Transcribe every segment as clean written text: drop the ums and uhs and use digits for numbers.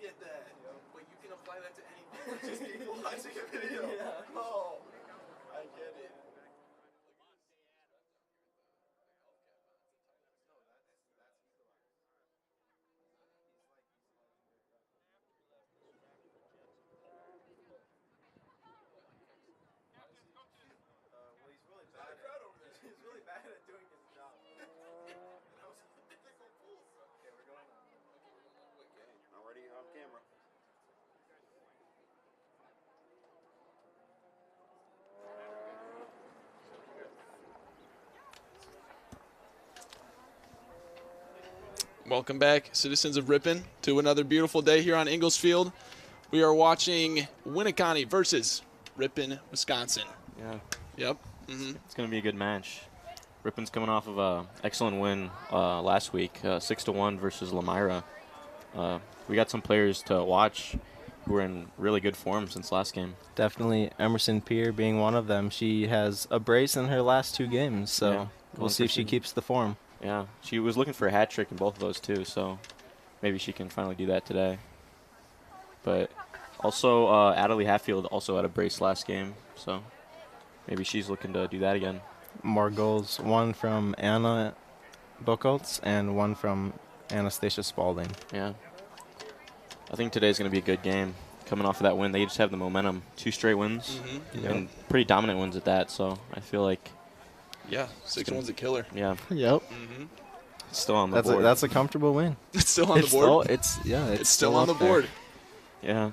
get that. But you can apply that to anything. Just people watching a video. Yeah. Oh, I get it. He's really bad at doing his job. Okay, we're going on. Already on camera. Welcome back, citizens of Ripon, to another beautiful day here on Ingalls Field. We are watching Winneconne versus Ripon, Wisconsin. Yeah. Yep. It's going to be a good match. Ripon's coming off of an excellent win last week, 6-1 versus Lamira. We got some players to watch who are in really good form since last game. Definitely Emerson Peer being one of them. She has a brace in her last 2 games, so Yeah, we'll see if she keeps the form. Yeah, she was looking for a hat trick in both of those too, so maybe she can finally do that today. But also, Adderley Hatfield also had a brace last game, so maybe she's looking to do that again. More goals, one from Anna Buchholz and one from Anastasia Spalding. Yeah. I think today's going to be a good game. Coming off of that win, they just have the momentum. 2 straight wins, and pretty dominant wins at that, so I feel like... Yeah, 6-1's a killer. Yeah. Yep. It's still on the board. That's a comfortable win. It's still on the board? It's still on the board. Yeah.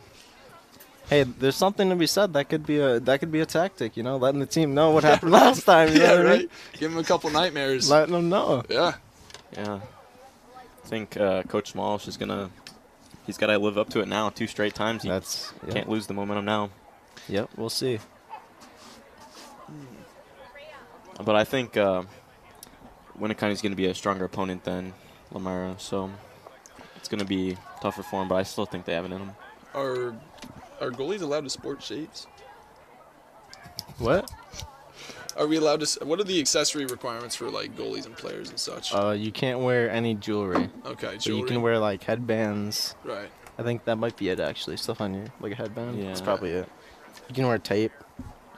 Hey, there's something to be said. That could be a tactic, you know, letting the team know what happened last time. You know what I mean? Give them a couple nightmares. Letting them know. Yeah. Yeah. I think Coach Smallish is he's got to live up to it now 2 straight times. He can't lose the momentum now. Yep, we'll see. But I think Winneconne is going to be a stronger opponent than Lamira, so it's going to be tougher for him, but I still think they have it in them. Are goalies allowed to sport shades? What? Are we allowed to? What are the accessory requirements for like goalies and players and such? You can't wear any jewelry. Okay, But jewelry. you can wear like headbands. Right. I think that might be it actually. Stuff on your like a headband. Yeah. That's probably it. You can wear tape.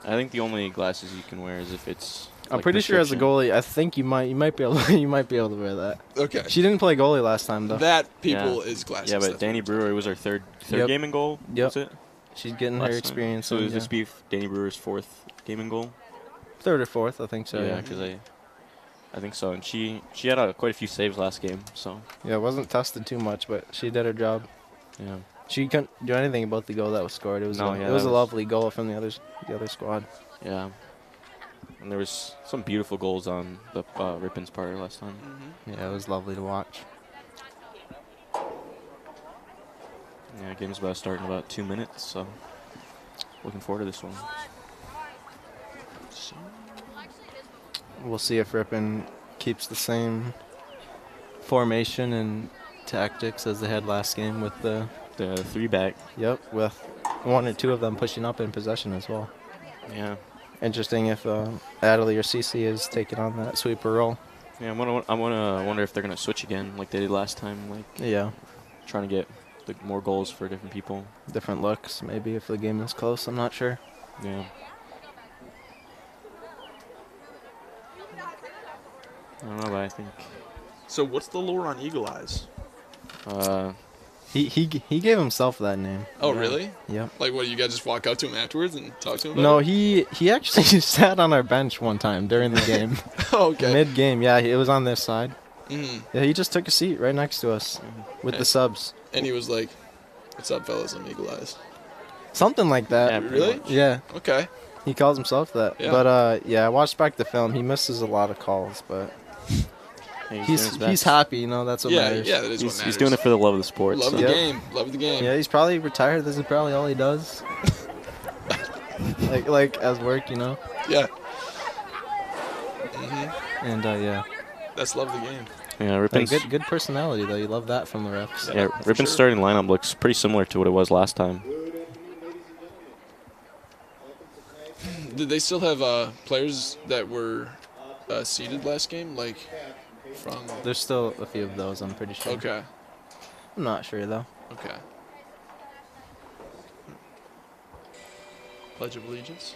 I think the only glasses you can wear is if it's. I'm like, pretty sure as a prescription. goalie, I think you might be able to wear that. Okay. She didn't play goalie last time though. That people is glasses. Yeah, but that's Danny what Brewer was our third Yep. game in goal. Yep. Was it? She's getting Last her time? experience. So in, does this be Danny Brewer's 4th game in goal? 3rd or 4th? I think so. Yeah, Yeah. because I think so. And she had quite a few saves last game. So Yeah, it wasn't tested too much, but she did her job. yeah. She couldn't do anything about the goal that was scored. It was No, a, yeah, it was that a was- lovely goal from the other squad. Yeah. And there was some beautiful goals on the Ripon's part last time. Yeah, it was lovely to watch. Yeah, game's about to start in about 2 minutes, so looking forward to this one. We'll see if Ripon keeps the same formation and tactics as they had last game with the 3-back. Yep, with 1 or 2 of them pushing up in possession as well. Yeah. Interesting if Adderley or CC is taking on that sweeper role. Yeah, I wonder if they're gonna switch again like they did last time, like Yeah, trying to get more goals for different people. different looks maybe if the game is close. I'm not sure. Yeah. I don't know, but I think So what's the lore on Eagle Eyes? He gave himself that name. Oh, really? Yep. Like, what, you guys just walk up to him afterwards and talk to him about No, it? he actually sat on our bench one time during the game. Oh, okay. Mid-game, yeah, it was on this side. Mhm. Yeah, he just took a seat right next to us with the subs. And he was like, what's up, fellas? I'm Eagle Eyes. Something like that. Yeah, pretty Really? much. Yeah, Okay. he calls himself that. Yeah. But, yeah, I watched back the film. He misses a lot of calls, but Hey, doing he's his best. happy, you know, that's what Yeah, matters. yeah, that is what He's matters. doing it for the love of the sport. Love so. the Yep. game. Love the game. Yeah, he's probably retired. This is probably all he does. like as work, you know? Yeah. And, yeah. That's love the game. Yeah, Like, Ripon's, good personality, though. You love that from the refs. yeah, for Ripon's sure. starting lineup looks pretty similar to what it was last time. Did they still have players that were seeded last game? Like, from... There's still a few of those, I'm pretty sure. Okay. I'm not sure, though. Okay. Pledge of Allegiance.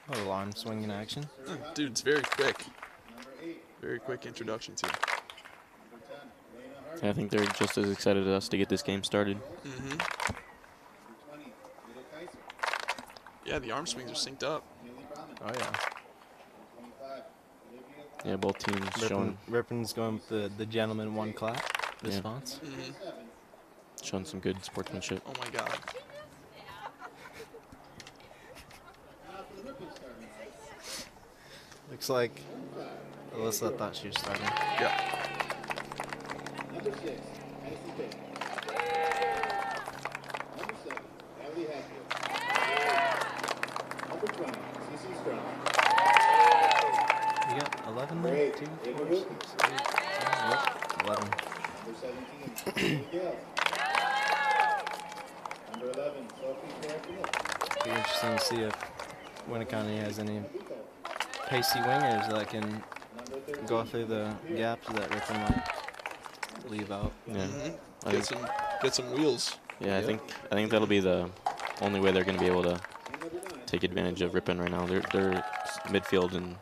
Oh, arm swing in action. Dude, it's very quick. Very quick introductions here. I think they're just as excited as us to get this game started. Yeah, the arm swings are synced up. Oh, yeah. Yeah, both teams showing Ripon's going with the gentleman one clap response. showing some good sportsmanship. Oh my God. Looks like Alyssa thought she was starting. Yeah. Number 6, Madison Caden. Number 7, Natalie Hatfield. Number 20, CC Strong. You got 11 there? Great. 2, David 4, Wilkins. 6, 8, 9, yep, 11. Number 17, Miguel. Number 11, Sophie Carafino. Be interesting to see if Winneconne has any pacey wingers that can go through the gaps that Ripon might leave out. Yeah, Get some wheels. yeah. I think that'll be the only way they're going to be able to take advantage of Ripon right now. Their midfield and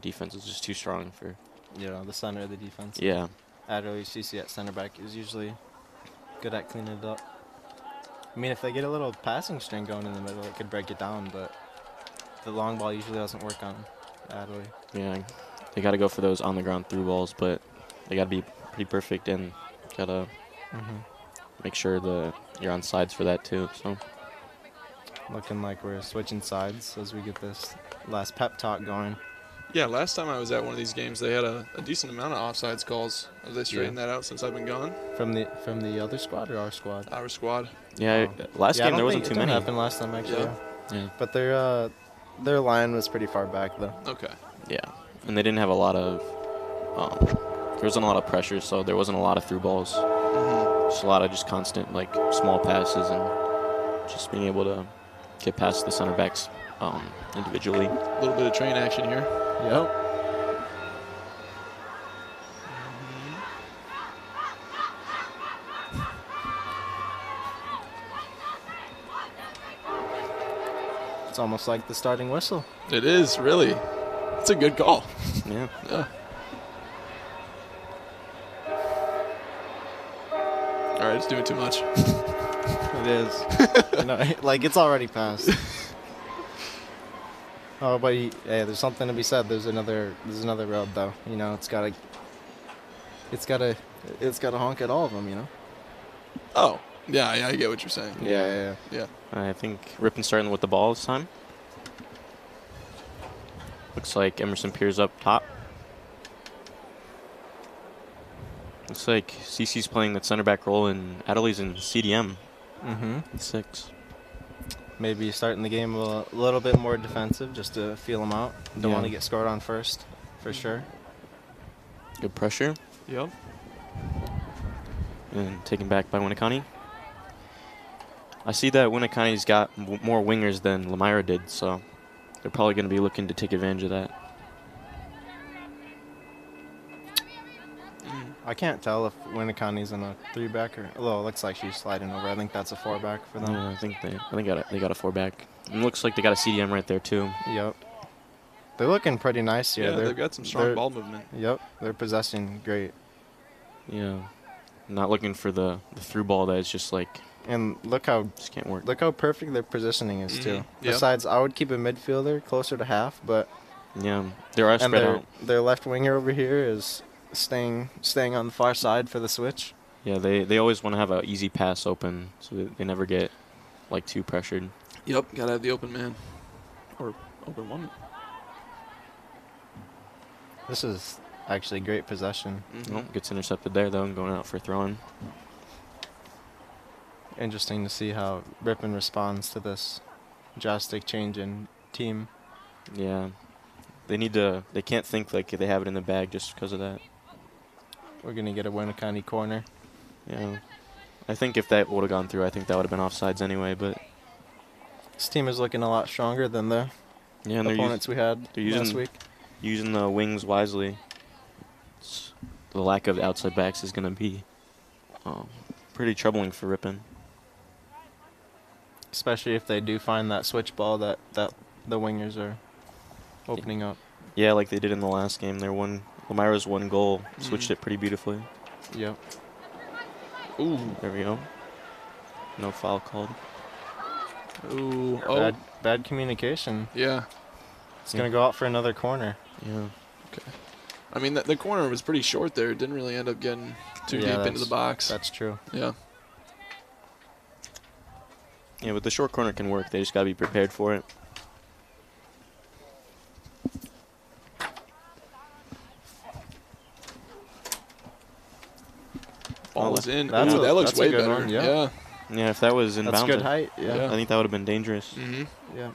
defense is just too strong for. You know, the center of the defense. Yeah, Adderley CC at center back is usually good at cleaning it up. I mean, if they get a little passing string going in the middle, it could break it down, but the long ball usually doesn't work on Adderley. yeah. They got to go for those on the ground through balls, but they got to be pretty perfect and got to make sure you're on sides for that too. So Looking like we're switching sides as we get this last pep talk going. Yeah, last time I was at one of these games, they had a decent amount of offsides calls. Have they straightened that out since I've been gone? From the other squad or our squad? Our squad. yeah, last game there wasn't too many. It happened last time actually. Yeah. But their line was pretty far back though. Okay. Yeah, and they didn't have a lot of. There wasn't a lot of pressure, so there wasn't a lot of through balls. Just a lot of just constant small passes and just being able to get past the center backs individually. A little bit of train action here. Yep. It's almost like the starting whistle. It is, really. It's a good call. Yeah. Yeah. All right, it's doing too much. It is. It's already passed. Oh, but hey, there's something to be said. There's another road though. You know, it's gotta honk at all of them. You know. Oh, yeah, I get what you're saying. Yeah. I think Ripon's starting with the ball this time. Looks like Emerson Pierce up top. Looks like CC's playing that center back role and Adderley's in CDM. 6. Maybe starting the game a little bit more defensive just to feel them out. Don't want to get scored on first, for sure. Good pressure. Yep. And taken back by Winneconne. I see that Winneconne's got more wingers than Lemira did, so they're probably going to be looking to take advantage of that. I can't tell if Winneconne's in a 3-back or. Well, it looks like she's sliding over. I think that's a 4-back for them. Yeah, I think they got a 4-back. It looks like they got a CDM right there too. Yep. They're looking pretty nice here. Yeah, they've got some strong ball movement. Yep, they're possessing great. Yeah, not looking for the through ball that is just like. And look how just can't work. Look how perfect their positioning is too. Yep. Besides, I would keep a midfielder closer to half, but Yeah, they are spread out. Their left winger over here is staying on the far side for the switch. Yeah, they always want to have an easy pass open, so they never get like too pressured. Yep, gotta have the open man or open woman. This is actually great possession. Oh, gets intercepted there though, and going out for throwing. Interesting to see how Ripon responds to this drastic change in team. Yeah, they can't think like they have it in the bag just because of that. We're gonna get a Winneconne corner. Yeah, I think if that would have gone through, I think that would have been offsides anyway. But this team is looking a lot stronger than the and opponents we had last week. Using the wings wisely. The lack of outside backs is going to be pretty troubling for Ripon. Especially if they do find that switch ball that the wingers are opening up. Yeah, like they did in the last game. Lamira's one goal switched it pretty beautifully. Yep. Ooh. There we go. No foul called. Ooh. Oh. Bad communication. Yeah. It's going to go out for another corner. Yeah. Okay. I mean, the corner was pretty short there. It didn't really end up getting too deep into the box. That's true. Yeah. Yeah, but the short corner can work. They just got to be prepared for it. Ball is in. That looks way a good better. one, yeah. Yeah, if that was inbounded. That's good height. Yeah. I think that would have been dangerous. Yeah.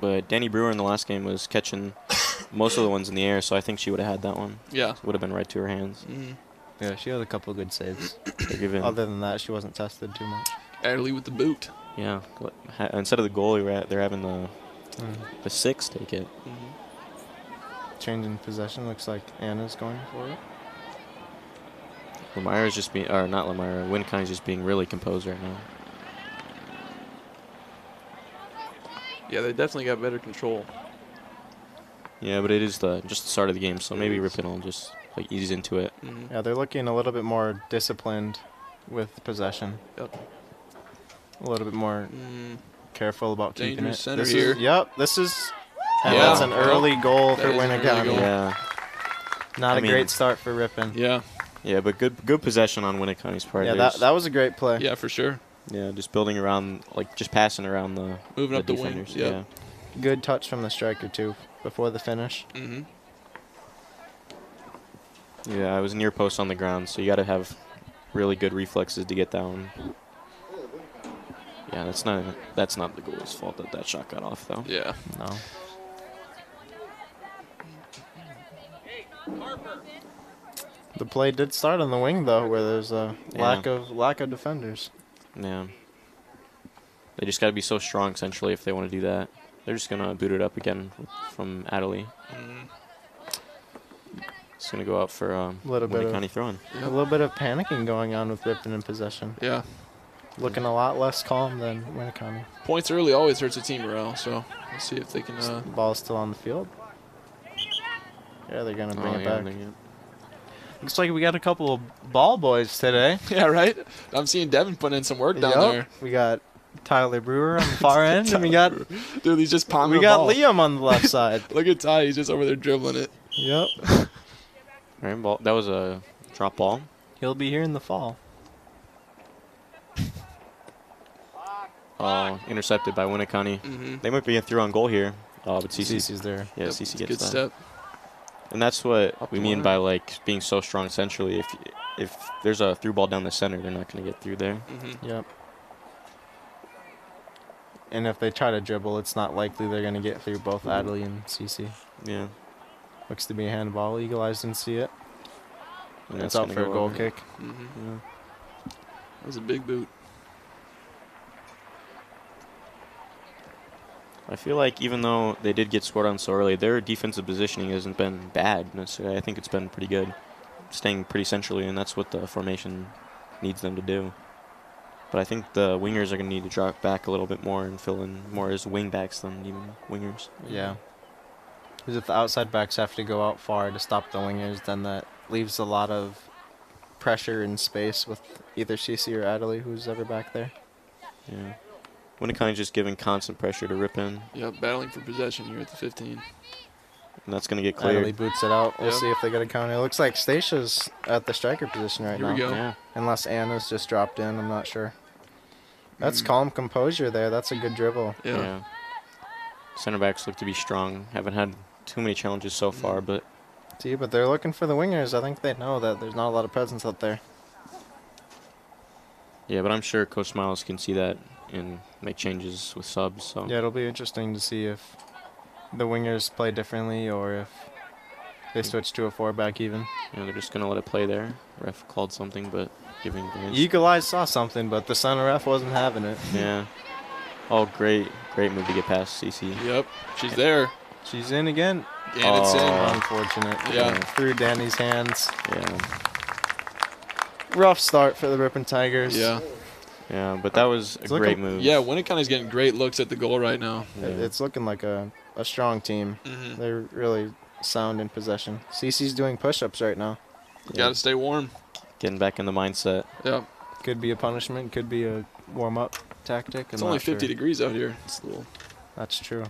But Danny Brewer in the last game was catching most of the ones in the air, so I think she would have had that one. Yeah. It would have been right to her hands. Yeah, she had a couple of good saves. Other than that, she wasn't tested too much. Adderley with the boot. Yeah. Instead of the goalie, they're having the 6 take it. Changing possession. Looks like Anna's going for it. Lamira's just being, or not Lamira, Winneconne's just being really composed right now. Yeah, they definitely got better control. Yeah, but it is just the start of the game, so maybe Ripon will just like ease into it. Yeah, they're looking a little bit more disciplined with possession. Yep. A little bit more careful about keeping Dangerous it. center here. This is. And Yeah. that's an early goal That for is an early Winneconne. goal. Yeah. Not a great start for Ripon. Yeah. Yeah, but good possession on Winneconne's part. Yeah, that was a great play. Yeah, for sure. Yeah, just building around, like just passing around the moving up the wing. defenders. Yep. Yeah. Good touch from the striker too before the finish. Yeah, I was near post on the ground, so you got to have really good reflexes to get that one. Yeah, that's not the goalie's fault that shot got off though. Yeah. No. The play did start on the wing though, where there's a lack of defenders. Yeah. They just got to be so strong centrally if they want to do that. They're just gonna boot it up again from Adderley. It's gonna go out for Winneconne throwing. A little bit of panicking going on with Ripon in possession. Yeah. Looking a lot less calm than Winneconne. Points early always hurts a team morale, so we'll see if they can. The ball's still on the field. Yeah, they're gonna bring it back. Looks like we got a couple of ball boys today. Yeah, right. I'm seeing Devin putting in some work down there. We got Tyler Brewer on the far end, and we got dude. He's just palming. We got Liam on the left side. Look at Ty. He's just over there dribbling it. Yep. Right, ball. That was a drop ball. He'll be here in the fall. Intercepted by Winneconne. They might be a through on goal here. But CC's there. Yeah, CC gets good that. step. And that's what we mean by like being so strong centrally. If there's a through ball down the center, they're not going to get through there. Yep. And if they try to dribble, it's not likely they're going to get through both Adderley and CC. Yeah. Looks to be a handball. Eagle Eyes didn't see it. And it's out for a goal kick. Yeah. That was a big boot. I feel like even though they did get scored on so early, their defensive positioning hasn't been bad necessarily. I think it's been pretty good, staying pretty centrally, and that's what the formation needs them to do. But I think the wingers are going to need to drop back a little bit more and fill in more as wing backs than even wingers. Yeah. Because if the outside backs have to go out far to stop the wingers, then that leaves a lot of pressure and space with either CC or Adley, who's ever back there. Yeah. Winneconne just giving constant pressure to Ripon. Yeah, battling for possession here at the 15. And that's going to get cleared. Adley boots it out. We'll Yep. see if they get a counter. It looks like Stasia's at the striker position right Here now. we go. Yeah. Unless Anna's just dropped in, I'm not sure. That's calm composure there. That's a good dribble. Yeah. Center backs look to be strong. Haven't had too many challenges so far, but See, but they're looking for the wingers. I think they know that there's not a lot of presence out there. yeah, but I'm sure Coach Miles can see that and make changes with subs. So Yeah, it'll be interesting to see if the wingers play differently or if they switch to a 4-back even. they're just going to let it play there. Ref called something, but giving points. Eagle Eyes saw something, but the center ref wasn't having it. Yeah. Oh, great move to get past CC. Yep. She's there. She's in again. And it's in. Unfortunate. Yeah. Through Danny's hands. Yeah. Rough start for the Ripon Tigers. Yeah. Yeah, but that was a It's great looking- move. Yeah, Winneconne's getting great looks at the goal right now. Yeah. It's looking like a strong team. Mm-hmm. They're really sound in possession. CC's doing push-ups right now. Got to stay warm. Getting back in the mindset. Yeah. Could be a punishment. Could be a warm-up tactic. It's I'm only not sure. 50 degrees out here. It's a little. That's true.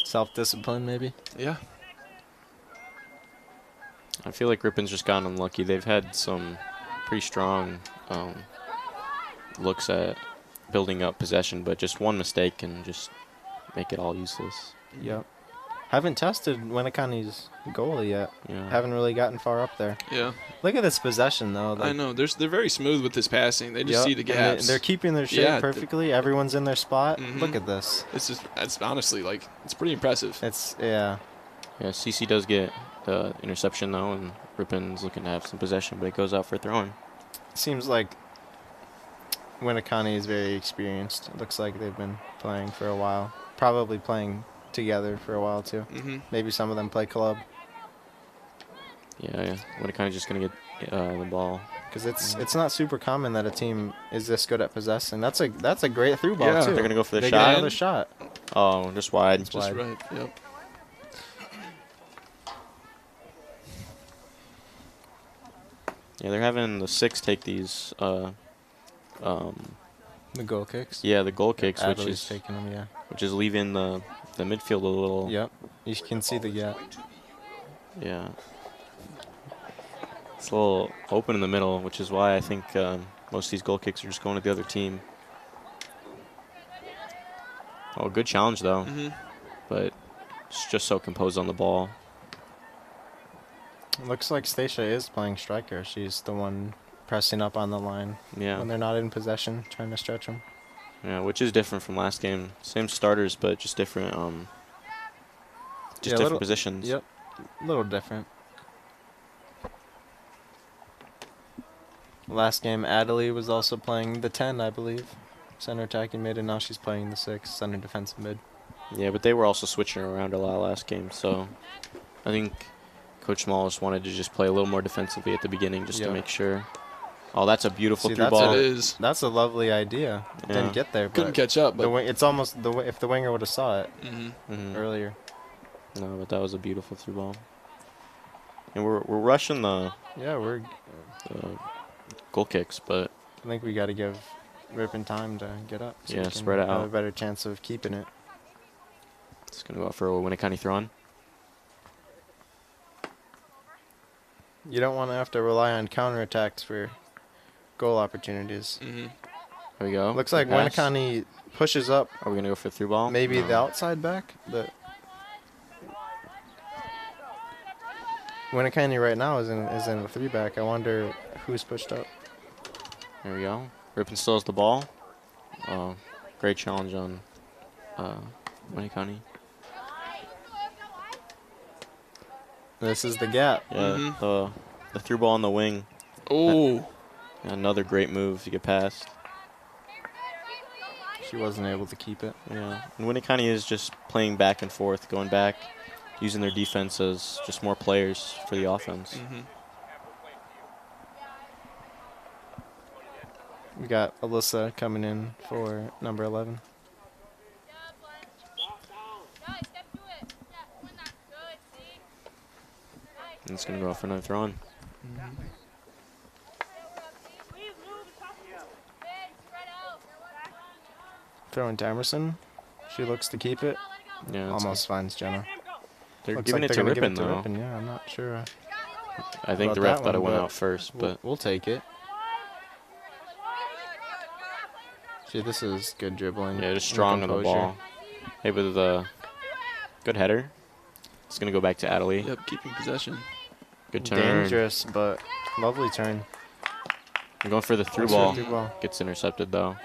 Self-discipline, maybe. Yeah. I feel like Ripon's just gotten unlucky. They've had some pretty strong looks at building up possession, but just one mistake can just make it all useless. Yep. Haven't tested Winneconne's goalie yet. Yeah. Haven't really gotten far up there. Yeah. Look at this possession, though. I know. They're very smooth with this passing. They just Yep, see the and gaps. They're keeping their shape Yeah, perfectly. Everyone's in their spot. Mhm. Look at this. It's honestly like it's pretty impressive. Yeah. Yeah, CC does get the interception, though, and Ripon's looking to have some possession, but it goes out for throwing. Seems like Winneconne is very experienced. It looks like they've been playing for a while. Probably playing together for a while, too. Mm-hmm. Maybe some of them play club. Yeah. Winneconne's just going to get the ball. Because it's not super common that a team is this good at possessing. That's a great through ball, Yeah. too. They're going to go for the They get shot. another shot. Oh, just wide. Just Just wide. right. Yep. Yeah, they're having the 6 take these. The goal kicks. Yeah, the goal kicks, which Adley's is taking them, yeah. leaving the midfield a little. Yep. You can see the gap. Yeah. It's a little open in the middle, which is why I think most of these goal kicks are just going to the other team. Oh, good challenge, though. Mm-hmm. But it's just so composed on the ball. It looks like Stacia is playing striker. She's the one pressing up on the line Yeah. when they're not in possession, trying to stretch them. Yeah, which is different from last game. Same starters, but just different. Different positions. Yep. A little different. Last game, Adley was also playing the 10, I believe. Center attacking mid, and now she's playing the 6, center defensive mid. Yeah, but they were also switching around a lot last game, so I think Coach Smalls wanted to just play a little more defensively at the beginning just to Yeah. make sure. Oh, that's a beautiful See, through that's ball. It is. That's a lovely idea. Yeah. Didn't get there, Couldn't but catch up, but. it's almost if the winger would have saw it Mm-hmm. Mhm. earlier. No, but that was a beautiful through ball. And we're rushing the Yeah, goal kicks, but I think we got to give Ripon time to get up. Yeah, we can spread it have out. a better chance of keeping it. it's going to go out for a Winneconne throw in. You don't want to have to rely on counterattacks for goal opportunities. Mm-hmm. There we go. Looks like Good pass. Winneconne pushes up Are we going to go for a through ball? maybe No. the outside back, but Winneconne right now is in a 3-back. I wonder who's pushed up. There we go. Ripon still has the ball. Great challenge on Winneconne. This is the gap. Yeah, Mhm. the through ball on the wing. Oh. Another great move to get past. he wasn't able to keep it. Yeah, and Winneconne is just playing back and forth, going back, using their defense as just more players for the offense. We got Alyssa coming in for number 11. And it's going to go out for another throw in. Throwing to Emerson. She looks to keep it. Yeah, Almost finds Jenna. they're Looks giving like it they're to gonna Ripon, give it to though. Ripon. Yeah, I'm not sure. I think about the ref that thought it one, went but out first, but We'll take it. See, this is good dribbling. yeah, just and strong on the composure. ball. Hey, with the good header. It's going to go back to Adelie. Yep, keeping possession. Good turn. Dangerous, but lovely turn. I'm going for the through That's ball. through ball. Gets intercepted, though.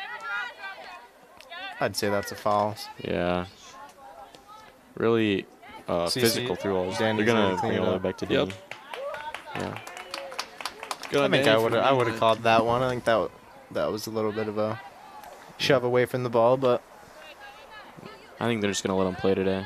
I'd say that's a foul. Yeah. Really physical through balls. They're Danny's going gonna to clean bring it it all the up. way back to Yep. Danny. Yeah. Good I on think Danny I for would being have called that one. I think that was a little bit of a shove away from the ball, but I think they're just going to let him play today.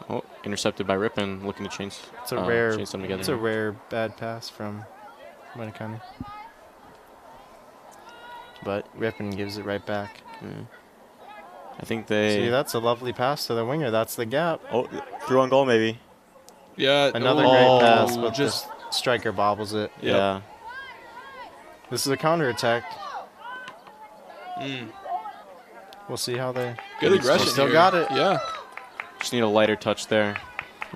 Oh, intercepted by Ripon, looking to change. it's a rare change them together. it's a rare bad pass from Winneconne. But Ripon gives it right back. Yeah. I think they. See, that's a lovely pass to the winger. That's the gap. Oh, through on goal maybe. Yeah. Another oh, great pass, but just the striker bobbles it. Yep. Yeah. This is a counterattack. mm, We'll see how they. good aggression. Still here. got it. Yeah. Just need a lighter touch there.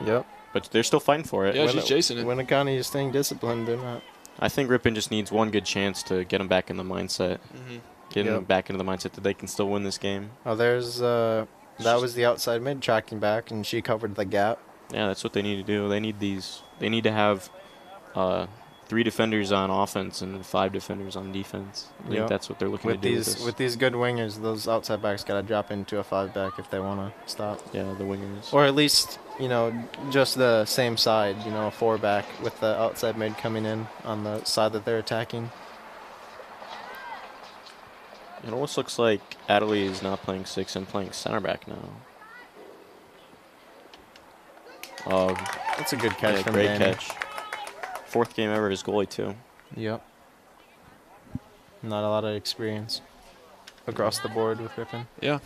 Yep. But they're still fighting for it. Yeah, she's chasing it. Winneconne is staying disciplined. They're not. I think Ripon just needs one good chance to get them back in the mindset. Get them Yep. back into the mindset that they can still win this game. Oh, there's that was the outside mid tracking back, and she covered the gap. Yeah, that's what they need to do. They need these. They need to have 3 defenders on offense and 5 defenders on defense. I think Yep. that's what they're looking With to do these this. with these good wingers, those outside backs got to drop into a 5 back if they want to stop, Yeah, the wingers. or at least just the same side. A 4 back with the outside mid coming in on the side that they're attacking. It almost looks like Adelie is not playing 6 and playing center back now. Oh, That's a good catch yeah, from great Danny. catch. 4th game ever as goalie too. Yep. Not a lot of experience across the board with Ripon. Yeah.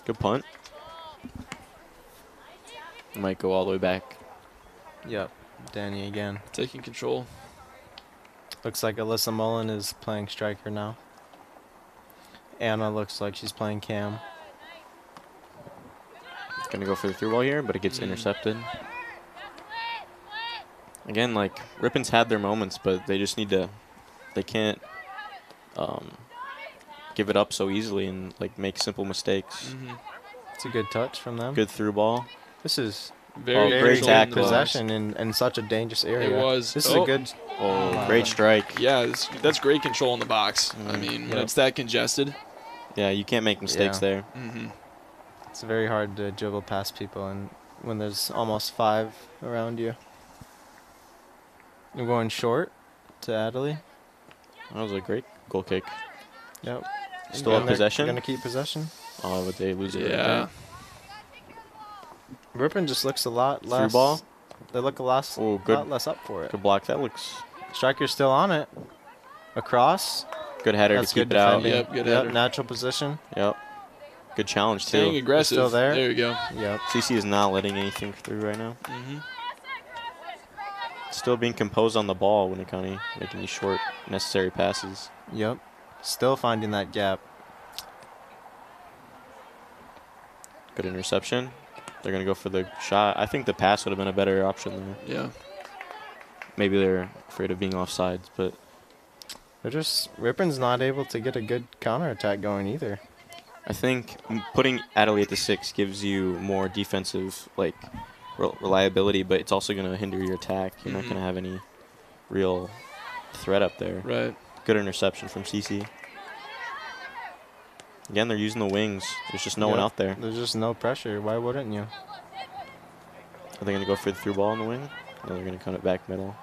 Good punt. Might go all the way back. Yep. Danny again. Taking control. Looks like Alyssa Mullen is playing striker now. Anna looks like she's playing cam. Gonna go for the through ball here, but it gets intercepted. Again, like Ripon's had their moments, but they just need to. They can't give it up so easily and like make simple mistakes. It's a good touch from them. Good through ball. This is Very great controlled tackle. in the box. possession in such a dangerous area. It was. This is Oh. a good. Oh, great strike. Yeah, that's great control in the box. I mean, when Yep. it's that congested. Yeah, you can't make mistakes Yeah. there. Mm-hmm. It's very hard to dribble past people, and when there's almost 5 around you. We're going short to Adelie. That was a great goal kick. Yep. Still have possession. Gonna keep possession. Oh, but they lose it. right Yeah. there. Ripon just looks a lot less. Through ball. They look a lot, Oh, good. lot less up for it. Good block. That looks Striker's still on it. Across. good header That's to keep good it out. defending. Yep, good header. Natural position. Yep. Good challenge Staying too. aggressive. Still there? There you go. Yep. CC is not letting anything through right now. Still being composed on the ball when Winneconne making these short, necessary passes. Yep. Still finding that gap. Good interception. They're going to go for the shot. I think the pass would have been a better option there. Yeah. Maybe they're afraid of being offsides, but They're just Ripon's not able to get a good counterattack going either. I think putting Adelie at the 6 gives you more defensive reliability, but it's also going to hinder your attack. You're not going to have any real threat up there. Right. Good interception from CC. Again, they're using the wings. There's just no one Yep. out there. There's just no pressure. Why wouldn't you? Are they going to go for the through ball on the wing? Now they're going to come it back middle.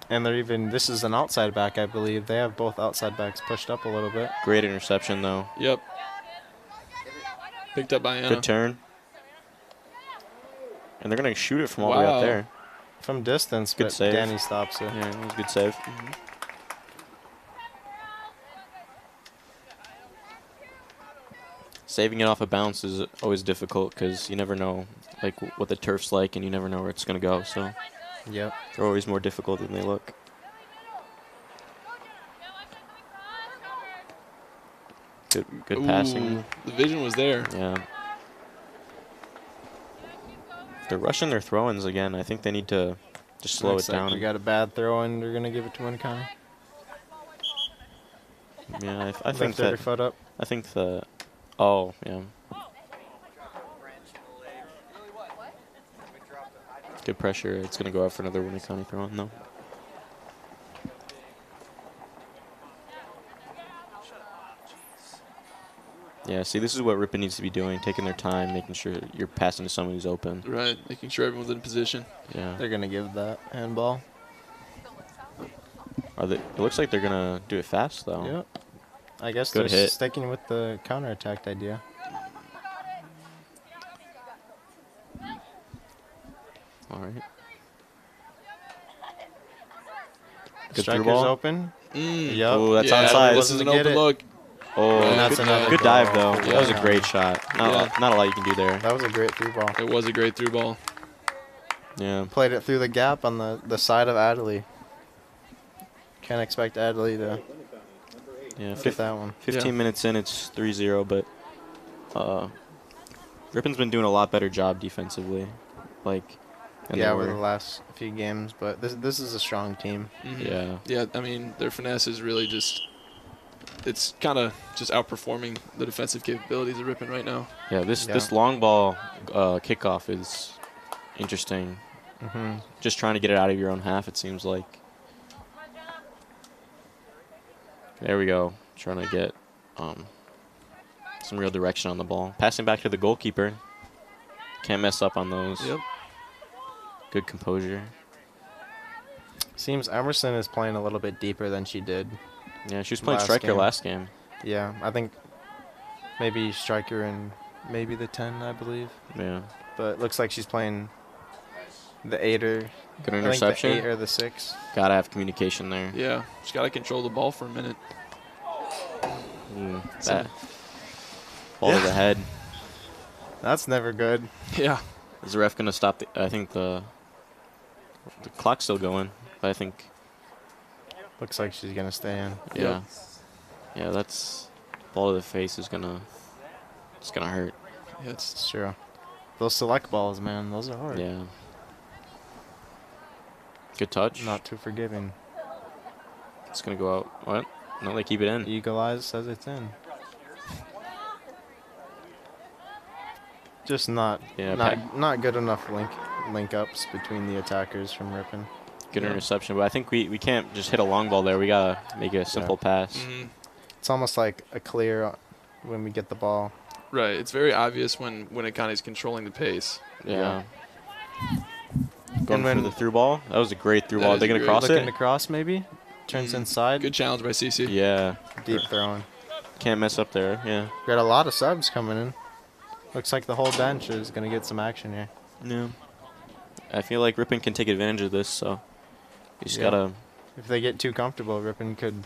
And they're even, this is an outside back, I believe. They have both outside backs pushed up a little bit. Great interception, though. Yep. Picked up by Anna. Good turn. And they're going to shoot it from all the way up there. From distance, Good but save. Danny stops it. Yeah, it was a good save. Saving it off a bounce is always difficult because you never know like what the turf's like, and you never know where it's going to go. So Yep. they're always more difficult than they look. Good passing. The vision was there. Yeah. They're rushing their throw-ins again. I think they need to just slow it down. We got a bad throw and they're gonna give it to Winneconne. Yeah, I think Lift every that. foot up. I think the. Oh yeah. Good pressure. It's gonna go out for another Winneconne throw-in though. Yeah, see, this is what Ripon needs to be doing, taking their time, making sure you're passing to someone who's open. Right, making sure everyone's in position. Yeah. They're gonna give that handball. It looks like they're gonna do it fast though. Yep. I guess Good they're hit. sticking with the counterattack idea. All right. Good through Striker's ball. open. Yep. Oh, that's onside. That This wasn't is an get open it. look. Oh, And that's another good goal. dive though. Yeah. That was a great shot. Not a lot you can do there. That was a great through ball. It was a great through ball. Yeah. Played it through the gap on the side of Adley. Can't expect Adley to Yeah. get that one. 15 minutes in, it's 3-0, but Ripon's been doing a lot better job defensively. Like, and Yeah, they over the were- last few games, but this is a strong team. Yeah. Yeah, I mean, their finesse is really just, it's kind of just outperforming the defensive capabilities of Ripon right now. Yeah, this Yeah. this long ball kickoff is interesting. Just trying to get it out of your own half, it seems like. There we go. Trying to get some real direction on the ball. Passing back to the goalkeeper. Can't mess up on those. Yep. Good composure. Seems Emerson is playing a little bit deeper than she did. Yeah, she was playing Last striker game. last game. Yeah, I think maybe striker and maybe the 10, I believe. Yeah. But it looks like she's playing the 8 or Good I think the interception. 8 or the 6. Gotta have communication there. Yeah, just got to control the ball for a minute. That ball to the head. That's never good. Yeah. Is the ref gonna stop? I think the clock's still going, but I think Looks like she's gonna stay in. yeah, yeah. That's ball to the face is gonna. It's gonna hurt. Yeah, It's true. Those select balls, man, those are hard. Yeah. Good touch. Not too forgiving. It's gonna go out. What? No, they keep it in. Eagle Eyes says it's in. Just not Yeah, not good enough link ups between the attackers from Ripon. Good Yeah. interception, but I think we can't just hit a long ball there. We gotta make a simple pass. It's almost like a clear when we get the ball. Right. It's very obvious when Winneconne's controlling the pace. Yeah. Going when- for the through ball. That was a great through That ball. is They're gonna great. cross Looking it. to cross maybe. Turns inside. Good challenge by CC. Yeah. Deep throwing. Can't mess up there. Yeah. Got a lot of subs coming in. Looks like the whole bench is gonna get some action here. Yeah. I feel like Ripon can take advantage of this, so you just Yeah. gotta. If they get too comfortable, Ripon could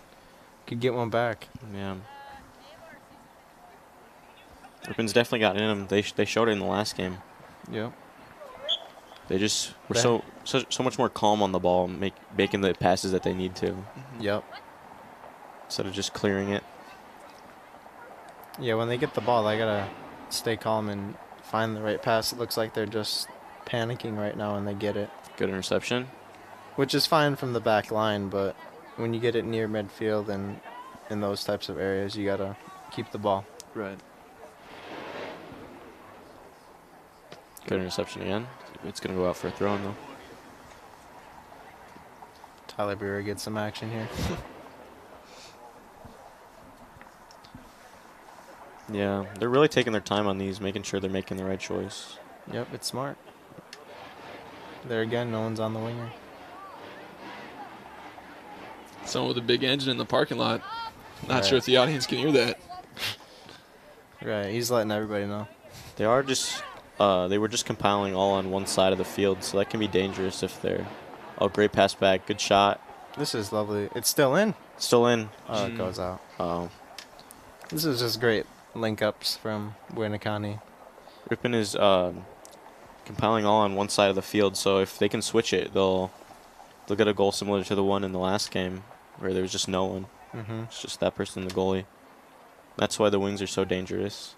get one back. Yeah. Ripon's definitely got in them. They showed it in the last game. Yep. They just were That- so much more calm on the ball, making the passes that they need to, Yep. instead of just clearing it. Yeah, when they get the ball, they gotta stay calm and find the right pass. It looks like they're just panicking right now and they get it, Good interception. which is fine from the back line, but when you get it near midfield and in those types of areas, you gotta keep the ball. Right. Good interception again. It's gonna go out for a throw-in though. Tyler Brewer gets some action here. Yeah, they're really taking their time on these, making sure they're making the right choice. Yep, it's smart. There again, no one's on the winger. Someone with a big engine in the parking lot. Not sure if the audience can hear that. Right, he's letting everybody know. They are just, they were just compiling all on one side of the field, so that can be dangerous if they're, oh, great pass back, good shot. This is lovely. It's still in. Still in. Oh, it goes out. Oh. This is just great link-ups from Winneconne. Ripon is compiling all on one side of the field, so if they can switch it, they'll get a goal similar to the one in the last game where there was just no one. It's just that person, the goalie. That's why the wings are so dangerous.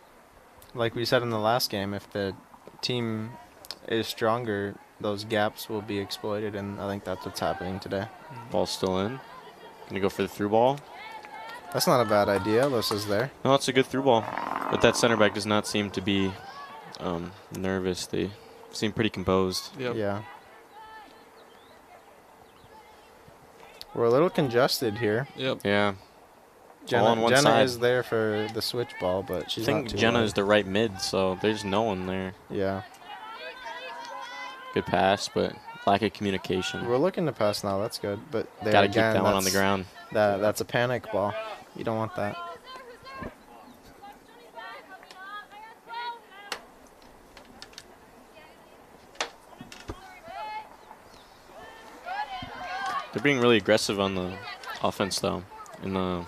Like we said in the last game, if the team is stronger, those gaps will be exploited, and I think that's what's happening today. Ball's still in. Gonna go for the through ball. That's not a bad idea. Los is there. No, it's a good through ball. But that center back does not seem to be nervous. They seem pretty composed. Yep. Yeah. We're a little congested here. Yep. Yeah. All on one Jenna side. is there for the switch ball, but she's I think not too Jenna wide. is the right mid, so there's no one there. Yeah. Good pass, but lack of communication. We're looking to pass now. That's good. But there Got to keep again, that one on the that's- ground. That's a panic ball. You don't want that. They're being really aggressive on the offense, though, in the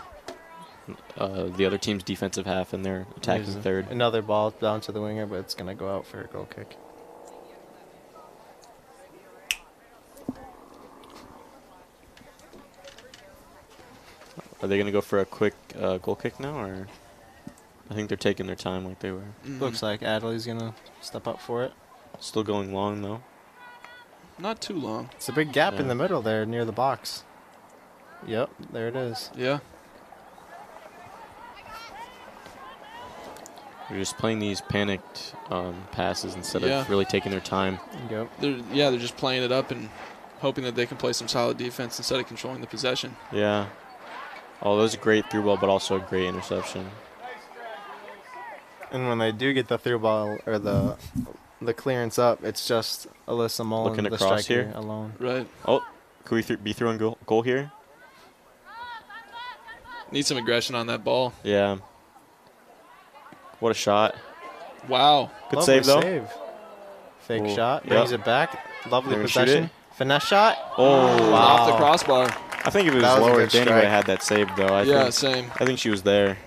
other team's defensive half, and they're attacking There's third. Another ball down to the winger, but it's going to go out for a goal kick. Are they going to go for a quick goal kick now, or I think they're taking their time like they were. Looks like Adley's going to step up for it. Still going long, though. Not too long. It's a big gap in Yeah. the middle there near the box. Yep, there it is. Yeah. They're just playing these panicked passes instead Yeah. of really taking their time. Yep. They're just playing it up and hoping that they can play some solid defense instead of controlling the possession. Yeah. Oh, that was a great through ball, but also a great interception. And when they do get the through ball or the clearance up, it's just Alyssa Mullen, Looking the across striker, here. alone. Right. Oh, could we be throwing goal here? Need some aggression on that ball. Yeah. What a shot. Wow. Good Lovely save, though. Fake Ooh, shot, yep. brings it back. Lovely They're gonna shoot possession. it. Finesse shot. Oh, Wow. Off the crossbar. I think if it was That was a lower, good Danny would strike. have had that saved, though. I Same. think she was there.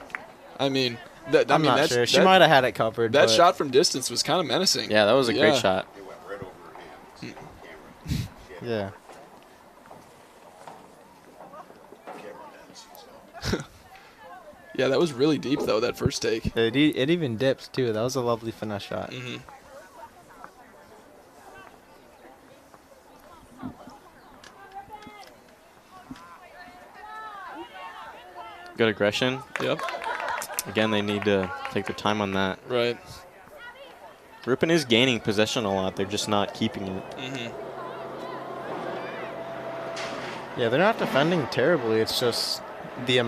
I mean, I'm not sure. She might have had it covered. That but shot from distance was kind of menacing. Yeah, that was a great shot. It went right over her hands. Yeah. Yeah, that was really deep, though, that first take. It even dips, too. That was a lovely finesse shot. Mm-hmm. Good aggression. Yep. Again, they need to take their time on that. Right. Ripon is gaining possession a lot. They're just not keeping it. Mm-hmm. Yeah, they're not defending terribly. It's just the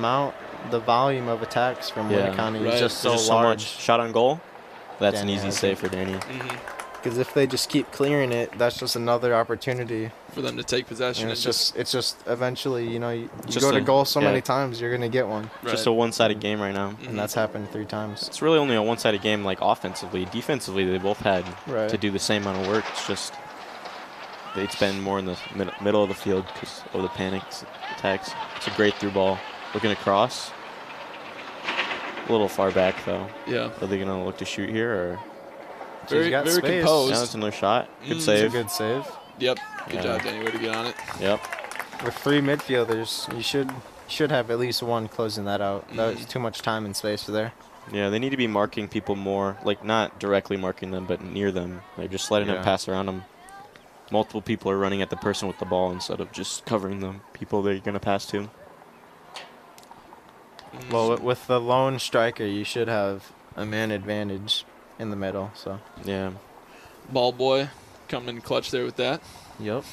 volume of attacks from Yeah. Winneconne Right. is just so There's large. much shot on goal. That's Danny an easy has save it. for Danny. Mm-hmm. Because if they just keep clearing it, that's just another opportunity. For them to take possession. And it's just eventually, you Just go to a- goal so yeah. many times, you're gonna get one, Right. Just a one-sided game right now. Mhm. and that's happened 3 times. It's really only a one-sided game, like offensively. Defensively, they both had Right. to do the same amount of work. It's just it's been more in the middle of the field because of the panics attacks. It's a great through ball. Looking across. A little far back though. Yeah. Are they gonna look to shoot here or? Very, got very space. composed. Now that's another shot. Good It's It's a save. good save. Yep. Good Yeah. job, Danny. Way to get on it. Yep. With 3 midfielders, you should have at least one closing that out. That was too much time and space there. Yeah, they need to be marking people more, like not directly marking them, but near them. They're just letting them Yeah. pass around them. Multiple people are running at the person with the ball instead of just covering the people they're gonna pass to. Well, with the lone striker, you should have a man advantage in the middle. So. Yeah. Ball boy coming in clutch there with that. Yep.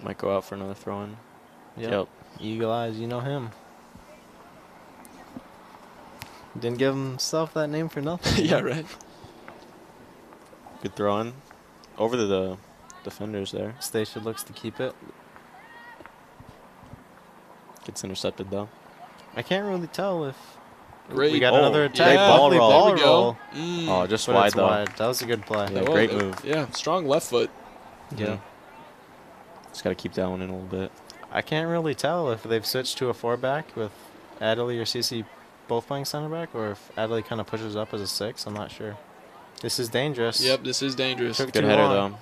Might go out for another throw-in. Yep. Eagle Eyes, you know him. Didn't give himself that name for nothing. Yeah, right. Good throw-in. over to the defenders there. Stacia looks to keep it. Gets intercepted though. I can't really tell if Great. we got Oh, another yeah, attack. ball Lovely roll. ball There we go. roll. Oh, just But wide it's though. wide. That was a good play. Yeah, That great was- move. Yeah, strong left foot. Yeah. Just got to keep that one in a little bit. I can't really tell if they've switched to a 4-back with Adley or CC both playing center back, or if Adley kind of pushes up as a 6. I'm not sure. This is dangerous. Yep, this is dangerous. Took Good too header long. though.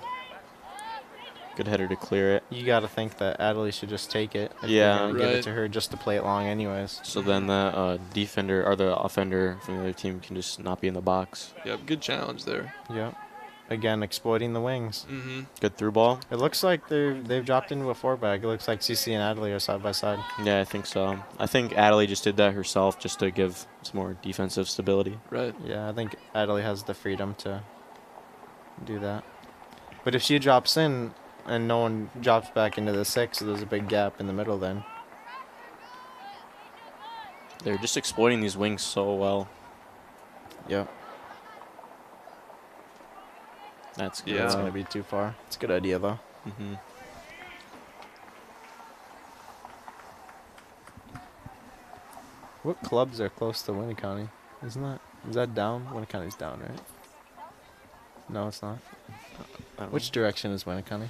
Good header to clear it. You got to think that Adley should just take it. If Yeah. they're gonna give Right. it to her just to play it long, anyways. So then the defender or the offender from the other team can just not be in the box. Yep, good challenge there. Yeah. Again, exploiting the wings. Mm-hmm. Good through ball. It looks like they've dropped into a 4-back. It looks like CC and Adley are side by side. Yeah, I think so. I think Adley just did that herself just to give some more defensive stability. Right. Yeah, I think Adley has the freedom to do that. But if she drops in and no one drops back into the 6, there's a big gap in the middle then. They're just exploiting these wings so well. Yep. That's good. Yeah. It's going to be too far. It's a good idea, though. Mm-hmm. What clubs are close to Winneconne? Is that down? Winneconne's down, right? No, it's not. Which direction is Winneconne?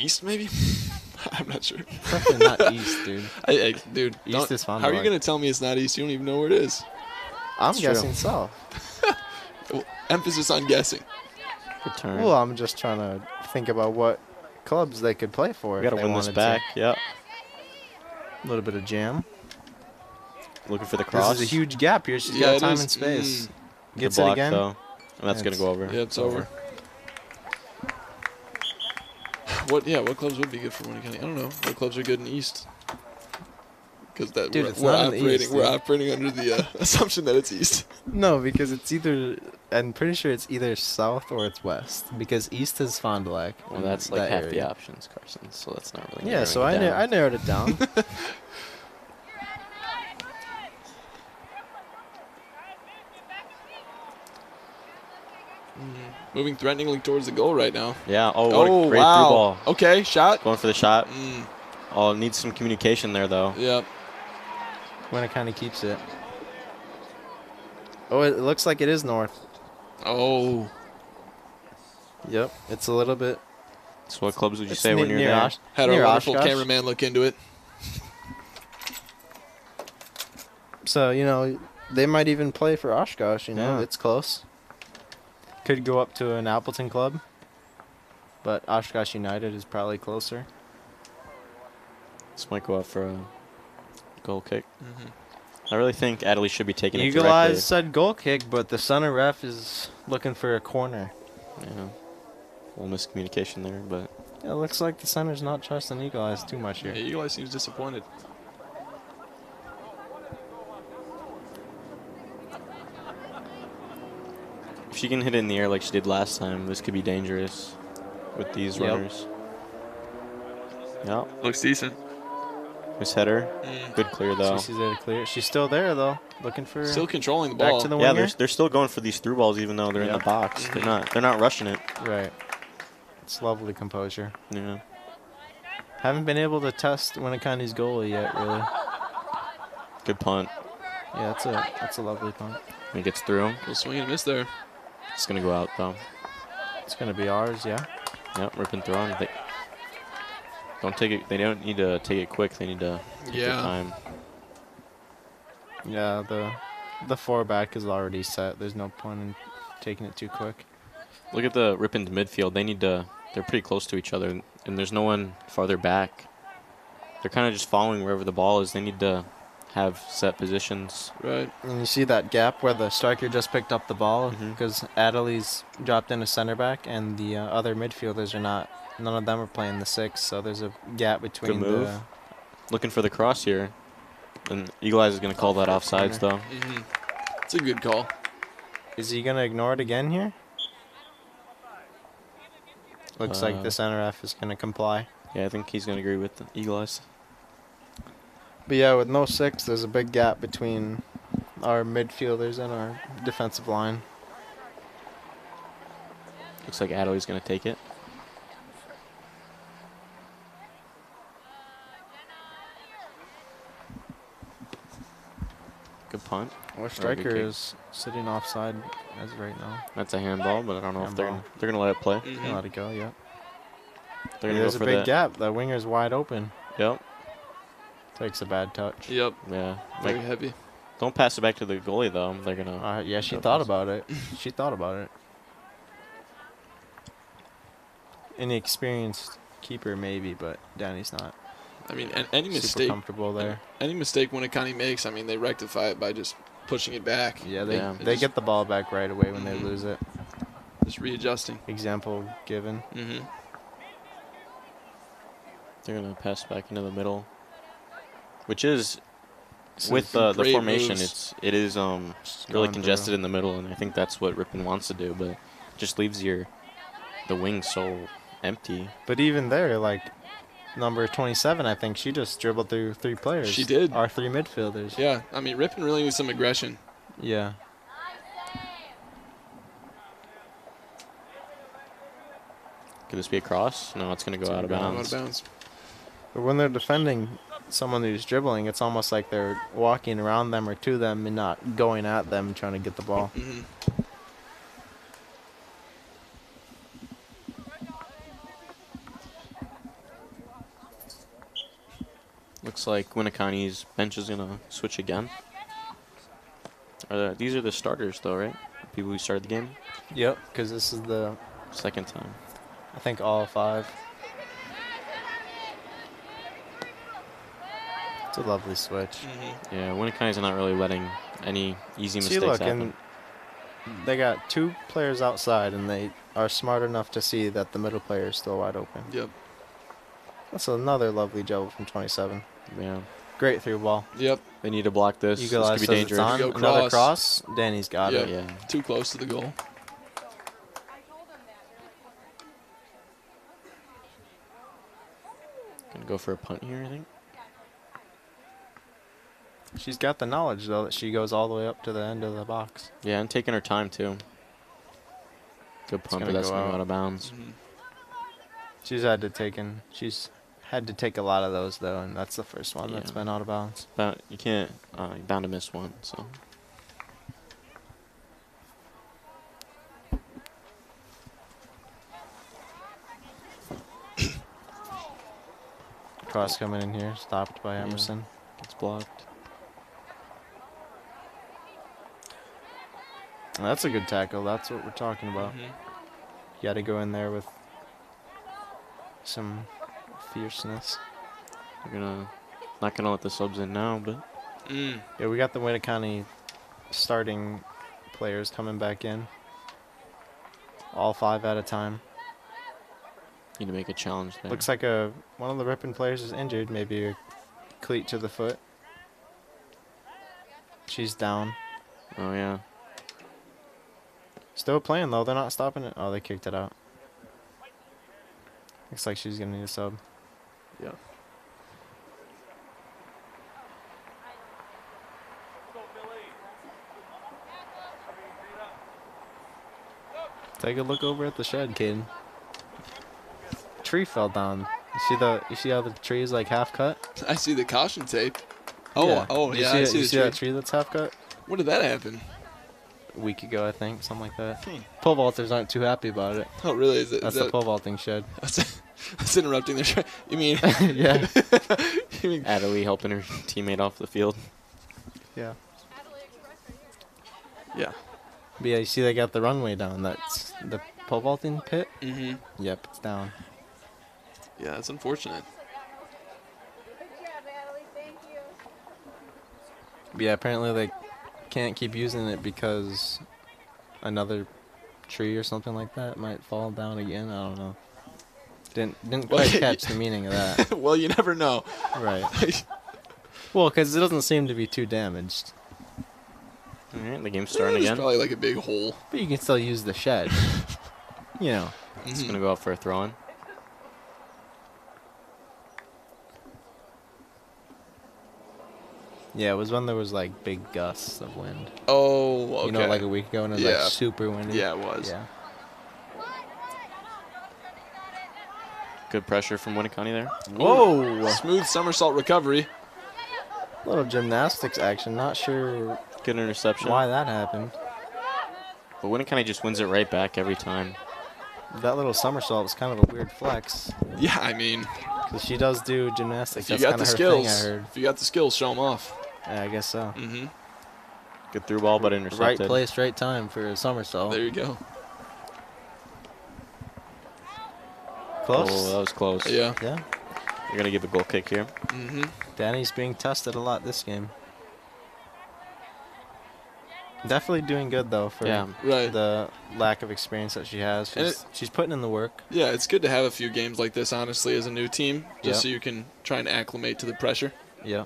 East maybe? I'm not sure. Definitely not east, dude. Dude, East don't- is Fond how du are you Lac. going to tell me it's not east? You don't even know where it is. I'm It's true. guessing south. Well, emphasis on guessing. Good turn. Well, I'm just trying to think about what clubs they could play for. We got to if they win this wanted back. Yep. A little bit of jam. Looking for the cross. This is a huge gap here. She's Yeah, got it time is. and space. Good Gets block, it again. though. And that's going to go over. Yeah, it's over. What clubs would be good for Winneconne? I don't know. What clubs are good in East? Because that Dude, it's not in the East, we're dude. operating under the assumption that it's East. No, because it's either. I'm pretty sure it's either south or it's west. Because east is Fond du Lac. Well, and that's like that half the area. options, Carson. So that's not really. Yeah, so I narrowed it down. Moving threateningly towards the goal right now. Yeah. Oh, what a great wow. through ball. Okay, shot. Going for the shot. Mm, Oh, needs some communication there, though. yep. When it kind of keeps it. Oh, it looks like it is north. Oh. Yep, it's a little bit. So what clubs would you It's say when near you're there? Osh- Had our near wonderful Oshkosh. cameraman look into it. So, they might even play for Oshkosh, Yeah. It's close. Could go up to an Appleton club. But Oshkosh United is probably closer. This might go up for a goal kick. Mm-hmm. I really think Adley should be taking it Eagle directly. Eyes said goal kick, but the center ref is looking for a corner. Yeah. A little miscommunication there, but It looks like the center's not trusting Eagle Eyes too much Yeah, here. Eagle Eye seems disappointed. if she can hit it in the air like she did last time, this could be dangerous with these Yep. runners. Yeah. Looks decent. Nice header. Mm. Good clear, though. She's there to clear. She's still there, though. Looking for Still controlling the back ball. to the Yeah, winger. they're still going for these through balls even though they're in Yep. the box. They're not rushing it. Right. It's lovely composure. Yeah. Haven't been able to test Winneconne's goalie yet, really. Good punt. Yeah, that's a lovely punt. It gets through. Little swing and miss there. It's gonna go out though. It's gonna be ours, yeah. Yep, Ripon throwing. Don't take it. They don't need to take it quick. They need to take their Yeah. time. Yeah, the 4-back is already set. There's no point in taking it too quick. Look at the Ripon's midfield. They need to. They're pretty close to each other, and there's no one farther back. They're kind of just following wherever the ball is. They need to have set positions. Right. And you see that gap where the striker just picked up the ball Mhm. because Adley's dropped in a center back and the other midfielders are not. None of them are playing the 6, so there's a gap between move. the. Looking for the cross here, and Eagle Eyes is gonna call that offsides though. Mm-hmm. It's a good call. Is he gonna ignore it again here? Looks like the center F is gonna comply. Yeah, I think he's gonna agree with the Eagle Eyes. But yeah, with no 6, there's a big gap between our midfielders and our defensive line. Looks like Adley's going to take it. Good punt. Our striker is sitting offside as of right now. That's a handball, but I don't know if they're going to let it play. Gonna let it go, yep. They're gonna There's go a for big that. gap. The winger's wide open. Yep. Takes a bad touch. Yep. Yeah. Very Like, heavy. don't pass it back to the goalie, though. They're going to... Yeah, she thought about it. She thought about it. Inexperienced keeper, maybe, but Danny's not. I mean, any Super mistake, comfortable there. any mistake Winneconne makes, I mean, they rectify it by just pushing it back. Yeah, Yeah. they get the ball back right away when they Mhm. lose it. Just readjusting. Example given. Mm-hmm. They're going to pass back into the middle. Which is... Some With the great formation, moves. it is Just really going congested through. in the middle, and I think that's what Ripon wants to do, but it just leaves the wing so empty. But even there, like, number 27, I think she just dribbled through 3 players. She did. Our 3 midfielders. Yeah, I mean, Ripon really needs some aggression. Yeah. Could this be a cross? No, it's going to go out of bounds. Out of bounds. But when they're defending someone who's dribbling, it's almost like they're walking around them or to them and not going at them trying to get the ball. Mm-hmm. Looks like Winneconne's bench is going to switch again. These are the starters, though, right? People who started the game? Yep, because this is the, Second time. I think, all 5. It's a lovely switch. Mm-hmm. Yeah, Winneconne's not really letting any easy See, mistakes look, happen. and they got 2 players outside, and they are smart enough to see that the middle player is still wide open. Yep. That's another lovely dribble from 27. Yeah. Great through ball. Yep. They need to block this. This Eagle Eye could be says it's dangerous. on. Go Another cross. cross. Danny's got Yep. it. Yeah. Too close to the goal. Gonna go for a punt here, I think. She's got the knowledge, though, that she goes all the way up to the end of the box. Yeah, and taking her time, too. Good punt, but gonna that's go going to go out. out of bounds. Mm-hmm. She's had to take a lot of those, though, and that's the first one that's Yeah. been out of bounds. But you can't, you're bound to miss one, so. Cross coming in here, stopped by Yeah. Emerson. It's blocked. That's a good tackle. That's what we're talking about. Mhm. You got to go in there with some fierceness. They're not gonna let the subs in now, but Mm. Yeah, we got the Winneconne starting players coming back in. All 5 at a time. need to make a challenge there. Looks like one of the Ripon players is injured. Maybe a cleat to the foot. She's down. Oh yeah. Still playing, though. They're not stopping it. Oh, they kicked it out. Looks like she's going to need a sub. Yeah. Take a look over at the shed, Caden. Tree fell down. You see how the tree is like half cut? I see the caution tape. Oh, Yeah. oh, You yeah, see I that- see you the see tree. that tree that's half cut? When did that happen? A week ago, I think, something like that. Hmm. Pole vaulters aren't too happy about it. Oh, really? Is it? That's Is the that, pole vaulting shed. that's interrupting their tra- You mean? Yeah. You mean? Adley helping her teammate off the field. Yeah. Yeah. But yeah, you see they got the runway down. That's the pole vaulting pit? Mm-hmm. Yep, it's down. Yeah, that's unfortunate. But yeah, apparently they can't keep using it because another tree or something like that might fall down again. I don't know. Didn't Well, quite catch the meaning of that. Well, you never know. Right. Well, because it doesn't seem to be too damaged. All right, the game's starting It's again. probably like a big hole. But you can still use the shed. You know. It's Mhm. gonna go out for a throw-in. Yeah, it was when there was like big gusts of wind. Oh, okay. You know, like a week ago when it was Yeah. like super windy. Yeah, it was. Yeah. Good pressure from Winneconne there. Whoa! Smooth somersault recovery. Little gymnastics action. Not sure Good interception. why that happened. But Winneconne just wins it right back every time. That little somersault was kind of a weird flex. Yeah, I mean, Because she does do gymnastics. if you That's got kind the of her skills, thing, I heard. if you got the skills, show them off. Yeah, I guess so. Mm-hmm. Good through ball, but Right intercepted. place, right time for a somersault. There you go. Close? Oh, that was close. Yeah. Yeah. You're going to give a goal kick here. Mm-hmm. Danny's being tested a lot this game. Definitely doing good, though, for Yeah. Right. the lack of experience that she has. And She's putting in the work. Yeah, it's good to have a few games like this, honestly, as a new team, just Yep. so you can try and acclimate to the pressure. Yeah.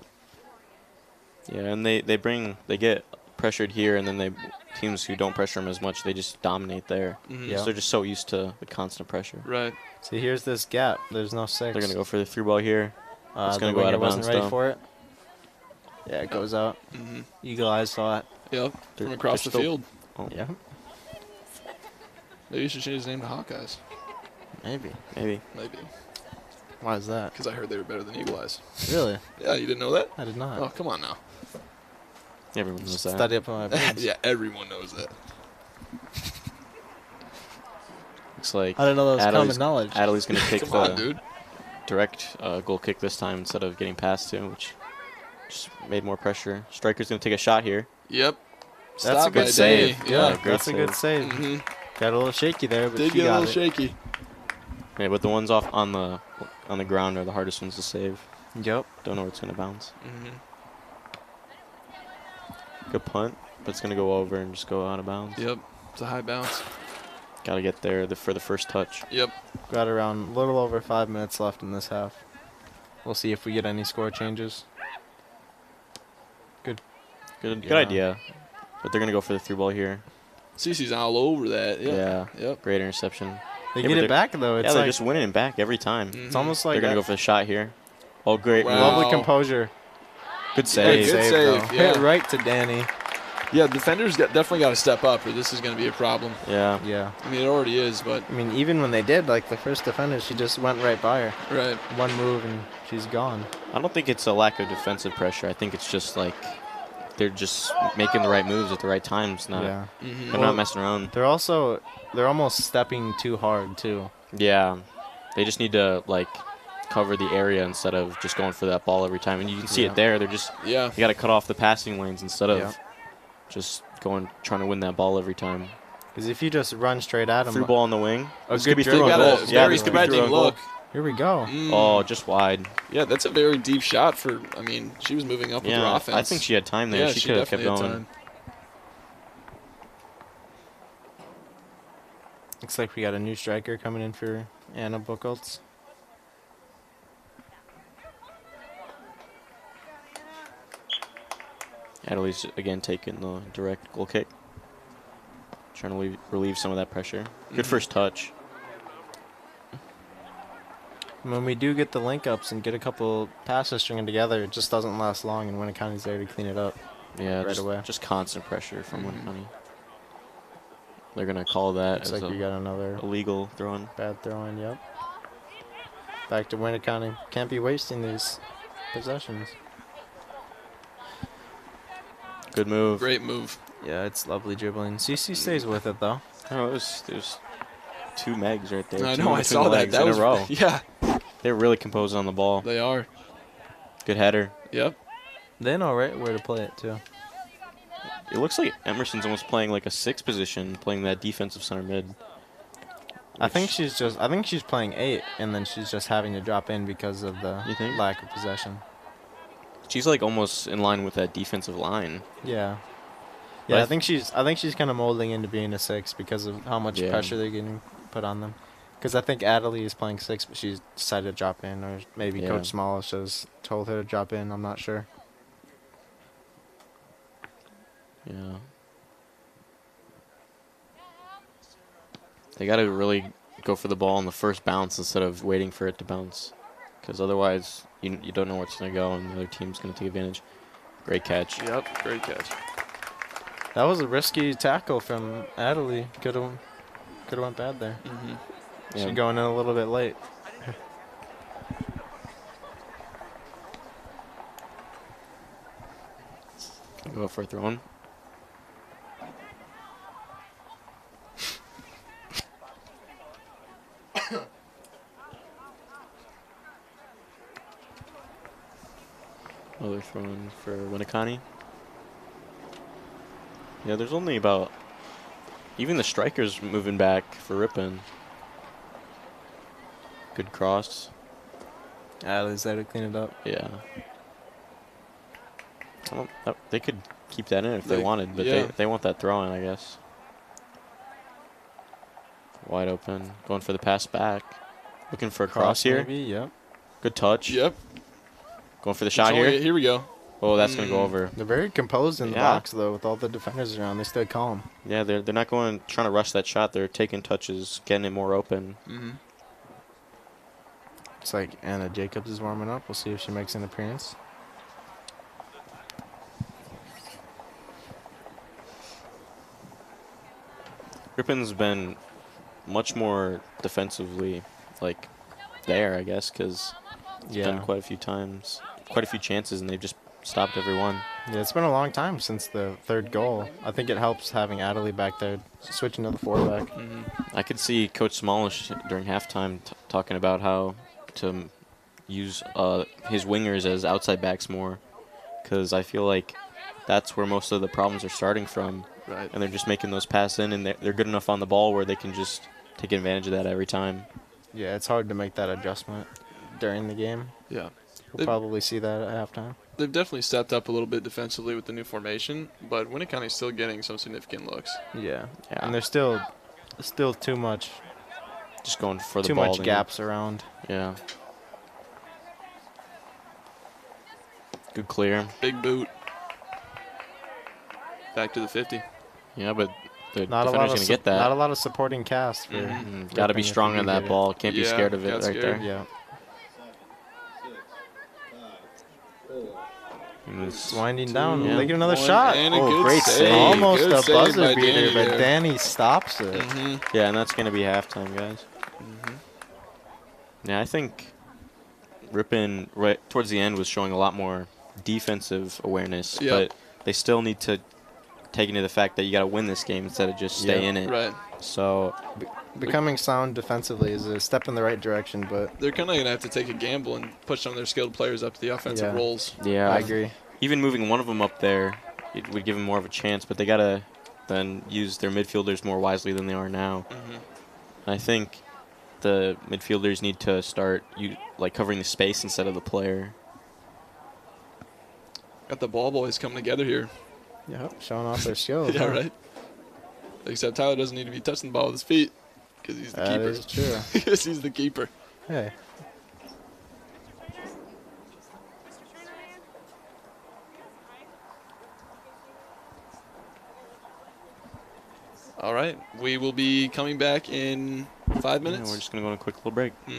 Yeah, and they get pressured here, and then teams who don't pressure them as much, they just dominate there. Mhm. Yeah. So they're just so used to the constant pressure. Right. See, here's this gap. There's no 6. They're going to go for the through ball here. It's The gonna go out winger of wasn't bounds, ready though. for it. Yeah, it goes out. Mm-hmm. Eagle eyes saw it. Yep. They're- From across they're the still- field. Oh, Yeah, Maybe you should change his name to Hawkeyes. maybe. maybe. Maybe. Why is that? Because I heard they were better than Eagle Eyes. Really? Yeah, you didn't know that? I did not. Oh, come on now. Everyone knows that. Study up on my birds. Yeah, everyone knows that. Looks like I didn't know that was Adley's- common knowledge. Adley's going to take Come on, the dude. direct goal kick this time instead of getting passed to, which just made more pressure. Striker's going to take a shot here. Yep. That's a Stop by good save. Danny. Yeah, great that's a good save. Mm-hmm. Got a little shaky there, but Did she get a got little it. shaky. Yeah, but the ones off on the ground are the hardest ones to save. Yep. Don't know where it's going to bounce. Mm-hmm. Good punt, but it's going to go over and just go out of bounds. Yep. It's a high bounce. Got to get there for the first touch. Yep. Got around a little over 5 minutes left in this half. We'll see if we get any score changes. Good Yeah. idea. But they're going to go for the through ball here. Cece's all over that. Yep. Yeah. Yep. Great interception. They Yeah, get but it back, though. It's Yeah, they're like just winning it back every time. it's almost like They're going to go for the shot here. Oh, great. Wow. move. lovely composure. Good save. Good save, though. yeah. Hit right to Danny. Yeah, defenders definitely got to step up, or this is going to be a problem. Yeah. Yeah. I mean, it already is, but I mean, even when they did, like the first defender, she just went right by her. right. One move and she's gone. I don't think it's a lack of defensive pressure. I think it's just like they're just making the right moves at the right times. Yeah. Mm-hmm. They're not messing around. They're almost stepping too hard too. Yeah. They just need to like cover the area instead of just going for that ball every time. And you can see Yeah. it there. They're just Yeah. you got to cut off the passing lanes instead of Yeah. just trying to win that ball every time. Because if you just run straight at them, Through ball on the wing. A This good could be dribble. through They on got goal. a Yeah, very this could be through threatening on goal. look. here we go. Mm. Oh, just wide. Yeah, that's a very deep shot for, I mean, she was moving up with her Yeah, offense. I think she had time there. Yeah, she could have kept definitely had going. time. Looks like we got a new striker coming in for Anna Buchholz. Adley's again taking the direct goal kick. Trying to relieve some of that pressure. Good Mhm. first touch. When we do get the link ups and get a couple passes stringing together, it just doesn't last long, and Winneconne's there to clean it up. Yeah, Right away. just constant pressure from Mhm. Winneconne. They're going to call that Looks as like we got another illegal throwing. bad throw in. Yep. Back to Winneconne. Can't be wasting these possessions. Good move. Great move. Yeah, it's lovely dribbling. CC stays with it though. Oh, there's two megs right there. I two know, in I between saw the that. legs That in was a row. Yeah, They're really composed on the ball. they are. Good header. Yep. They know right where to play it too. It looks like Emerson's almost playing like a 6 position, playing that defensive center mid. I think she's playing 8, and then she's just having to drop in because of the You think? lack of possession. She's like almost in line with that defensive line. Yeah. But Yeah, I I think she's kind of molding into being a 6 because of how much Yeah. pressure they're getting put on them. Because I think Adley is playing 6, but she's decided to drop in, or maybe Yeah. Coach Smallish has told her to drop in. I'm not sure. Yeah. They got to really go for the ball on the first bounce instead of waiting for it to bounce. Because otherwise, you don't know where it's going to go, and the other team's going to take advantage. Great catch. Yep. Great catch. That was a risky tackle from Adley. Could have went bad there. Mm-hmm. Yeah. She's going in a little bit late. Go for a throw-in. Another throw-in for Winneconne. Yeah, there's only about... Even the strikers moving back for Ripon. Good cross. At least they had to clean it up. Yeah. They could keep that in if they wanted, but they want that throw-in, I guess. Wide open. Going for the pass back. Looking for a cross here. Maybe, yep. Good touch. Yep. Going for the shot here. Here we go. Oh, that's going to go over. They're very composed in the box, though, with all the defenders around. They stay calm. Yeah, they're not trying to rush that shot. They're taking touches, getting it more open. It's like Anna Jacobs is warming up. We'll see if she makes an appearance. Ripon's been much more defensively, like, there, I guess, because it's been quite a few times, quite a few chances, and they've just stopped every one. Yeah, it's been a long time since the third goal. I think it helps having Adderley back there, switching to the four-back. I could see Coach Smallish during halftime talking about how to use his wingers as outside backs more, because I feel like that's where most of the problems are starting from. Right. And they're just making those pass in, and they're good enough on the ball where they can just take advantage of that every time. Yeah, it's hard to make that adjustment during the game. Yeah. We'll probably see that at halftime. They've definitely stepped up a little bit defensively with the new formation, but Winneconne is still getting some significant looks. Yeah. And there's still too much. Just going for the too ball. Too much gaps around. Yeah. Good clear. Big boot. Back to the 50. Yeah, but the defender's going to get that. Not a lot of supporting cast. Got to be strong on that ball. Can't be scared of it right there. Yeah. It's winding down. They get another shot. And a good great save. Almost Good a save buzzer by beater, but there. Danny stops it. Yeah, and that's going to be halftime, guys. Yeah, I think Ripon, right towards the end, was showing a lot more defensive awareness, but they still need to take into the fact that you got to win this game instead of just stay in it. Right. So becoming sound defensively is a step in the right direction, but they're kind of going to have to take a gamble and push some of their skilled players up to the offensive roles. Yeah, I agree. Even moving one of them up there, it would give them more of a chance, but they got to then use their midfielders more wisely than they are now. I think the midfielders need to start covering the space instead of the player. Got the ball boys coming together here. Yep, showing off their skills. Yeah, right. Except Tyler doesn't need to be touching the ball with his feet because he's the keeper. That is true. Because he's the keeper. Hey. All right. We will be coming back in 5 minutes. Yeah, we're just going to go on a quick little break. So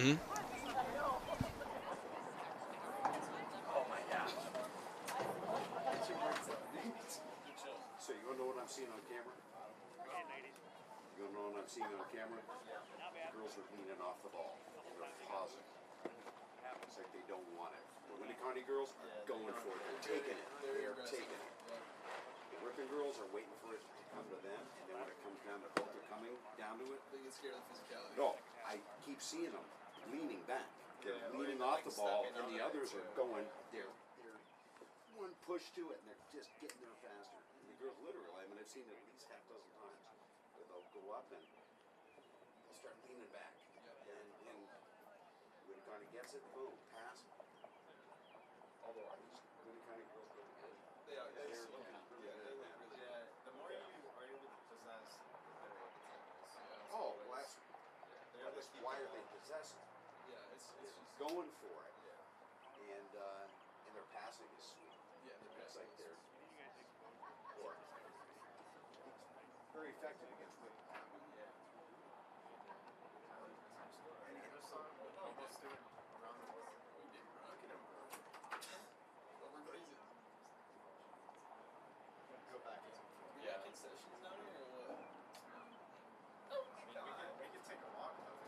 you want to know what I'm seeing on camera? You want to know what I'm seeing on camera? Girls are leaning off the ball. They're pausing. It's like they don't want it. The Winneconne girls are going for it. They're taking it. They're taking it. The Ripon girls are waiting for it to come to them, and then when it comes down to both are coming down to it. They get scared of the physicality. No, I keep seeing them leaning back. They're leaning off the ball, and the others are going. They're one push to it, and they're just getting there faster. And the girls, literally, I mean, I've seen it at least half dozen times. But they'll go up and they'll start leaning back, and when it kind of gets it, boom, pass. Although I just Winneconne girls look good. They are. They're looking really good, man. Yeah, the more you are able to possess, the better it gets. Oh, well, that's why are they possessing? Yeah, it's Going for it. Yeah. And their passing is sweet. Yeah, It's like they're very effective against women. Yeah. Yeah, concessions down here or what? We can take a walk though.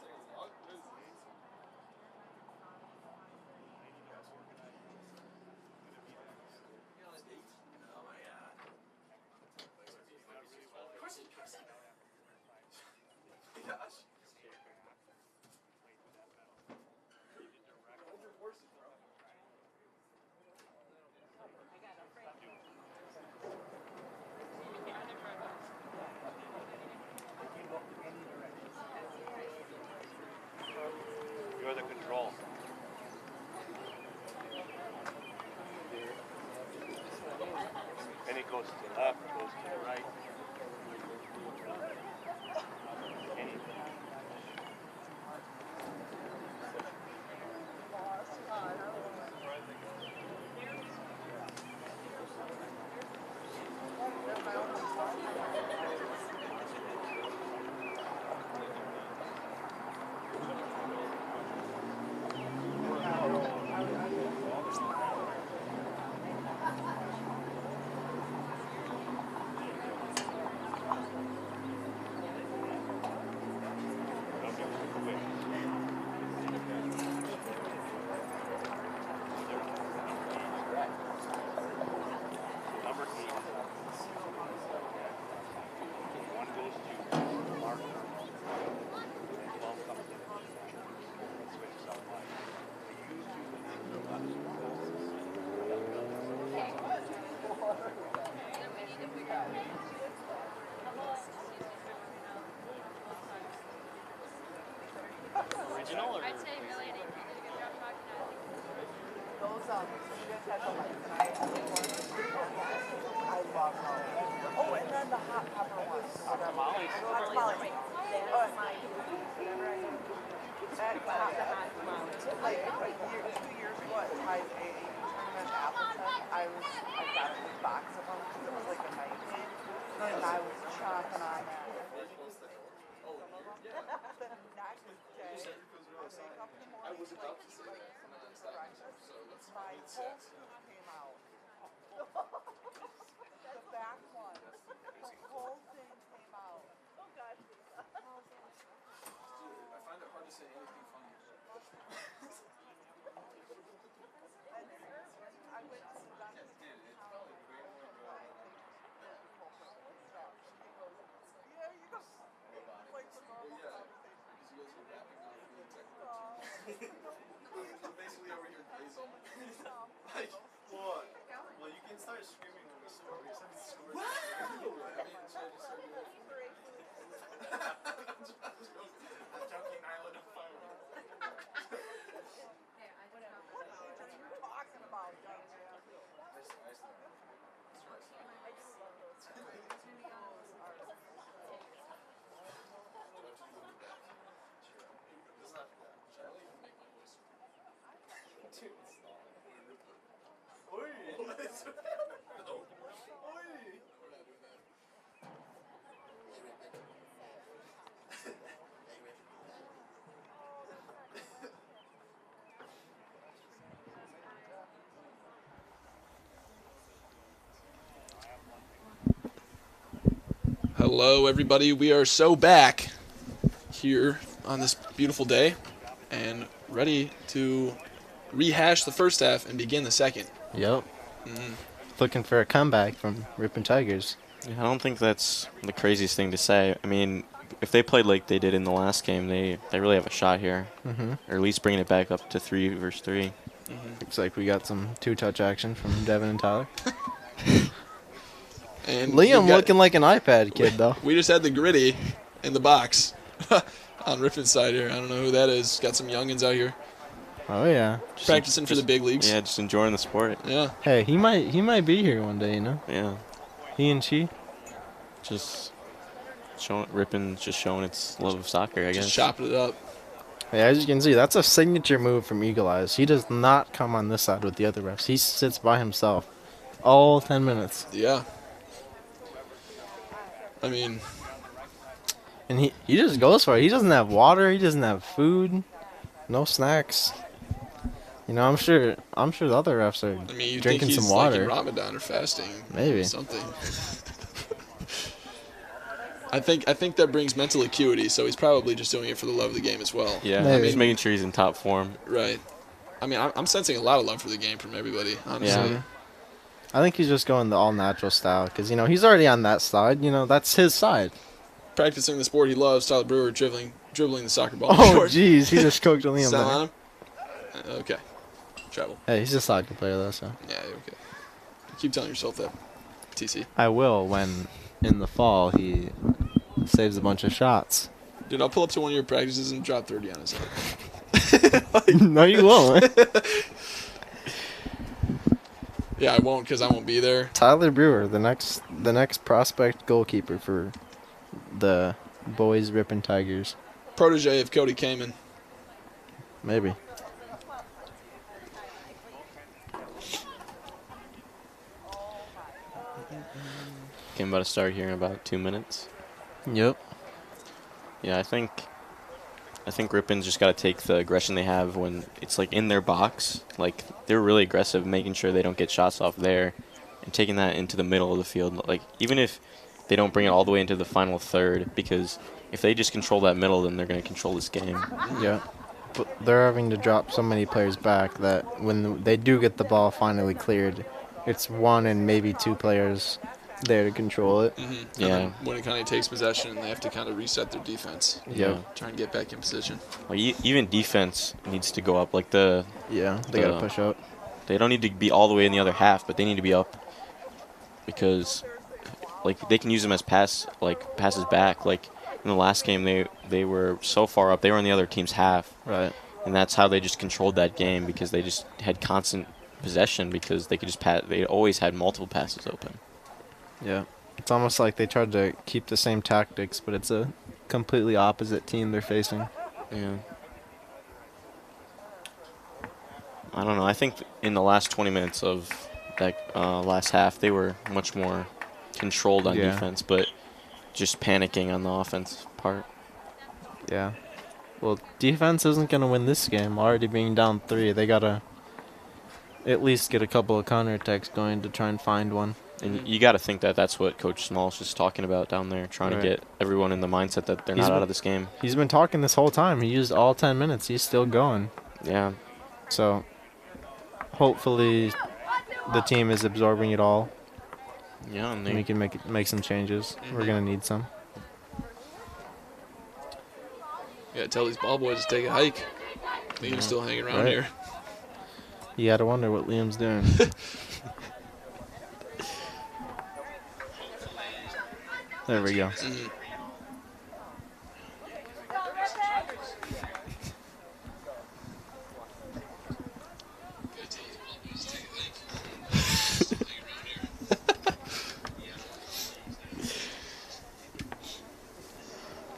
Take a walk? What is this? You on a date? Enjoy the control. And it goes to the left, it goes to the right. Original or? I'd say really, I did a good job talking to him. Those, you guys had the lights and I love those. Oh, and then the hot pepper ones. Hot tamales. Hot tamales. At hot tamales. Like 2 years ago at Ty's AA tournament at Appleton, I got a big box of them because it was like a night game. And I was chomping on that. The next day, I was about to say my whole tooth came out. The back one. The whole thing came out. Oh gosh. I find it hard to say anything funny. I went to the dentist. Yeah, you go. Like the normal Basically over here blazing. Like, what? Well, you can start screaming when we score. We just have to score. Wow! I mean, should I just start doing I'm joking, Island of Fire. What are you talking about, young man? Hello, everybody. We are so back here on this beautiful day and ready to rehash the first half and begin the second. Yep. Looking for a comeback from Ripon Tigers. Yeah, I don't think that's the craziest thing to say. I mean, if they played like they did in the last game, they really have a shot here. Or at least bringing it back up to 3 versus 3. Looks like we got some two-touch action from Devin and Tyler. And Liam looking like an iPad kid, though. We just had the gritty in the box on Ripon's side here. I don't know who that is. Got some youngins out here. Oh, yeah. Practicing for the big leagues. Yeah, just enjoying the sport. Yeah. Hey, he might be here one day, you know? Yeah. He and she. Just Ripon just showing its love of soccer, I guess. Just chopping it up. Hey, as you can see, that's a signature move from Eagle Eyes. He does not come on this side with the other refs. He sits by himself all 10 minutes. Yeah. I mean, and he just goes for it. He doesn't have water. He doesn't have food. No snacks. You know, I'm sure the other refs are you drinking think he's some water. Like in Ramadan or fasting. Maybe something. I think that brings mental acuity, so he's probably just doing it for the love of the game as well. Yeah, Maybe. He's making sure he's in top form. Right. I mean, I'm sensing a lot of love for the game from everybody, honestly. Yeah. I think he's just going the all-natural style because, you know, he's already on that side. You know, that's his side. Practicing the sport he loves, Tyler Brewer dribbling the soccer ball. Oh, jeez. He just cooked Liam Sound there. on him? Okay. Travel. Hey, he's a soccer player, though, so. Yeah, okay. Keep telling yourself that, TC. I will when, in the fall, he saves a bunch of shots. Dude, I'll pull up to one of your practices and drop 30 on his head. No, you won't. Yeah, I won't because I won't be there. Tyler Brewer, the next prospect goalkeeper for the boys Ripon Tigers. Protege of Cody Kamen. Maybe. Game about to start here in about 2 minutes. Yep. Yeah, I think Ripon's just got to take the aggression they have when it's like in their box. Like they're really aggressive, making sure they don't get shots off there, and taking that into the middle of the field. Like even if they don't bring it all the way into the final third, because if they just control that middle, then they're going to control this game. Yeah. But they're having to drop so many players back that when they do get the ball finally cleared, it's one and maybe two players there to control it. Mm-hmm. Yeah. And when it kind of takes possession, they have to kind of reset their defense. Yeah. Try and get back in position. Like even defense needs to go up. Like They got to push up. They don't need to be all the way in the other half, but they need to be up because like they can use them as passes back. Like in the last game, they were so far up, they were in the other team's half. Right. And that's how they just controlled that game, because they just had constant possession, because they could just pass. They always had multiple passes open. Yeah. It's almost like they tried to keep the same tactics, but it's a completely opposite team they're facing. Yeah. I don't know. I think in the last 20 minutes of that last half, they were much more controlled on defense, but just panicking on the offense part. Yeah. Well, defense isn't going to win this game. Already being down 3, they got to at least get a couple of counterattacks going to try and find one. And you got to think that that's what Coach Small's just talking about down there, trying to get everyone in the mindset that they're not out of this game. He's been talking this whole time. He used all 10 minutes. He's still going. Yeah. So, hopefully, the team is absorbing it all. Yeah, and we can make some changes. We're going to need some. Yeah, tell these ball boys to take a hike. Liam's still hanging around here. You got to wonder what Liam's doing. There we go.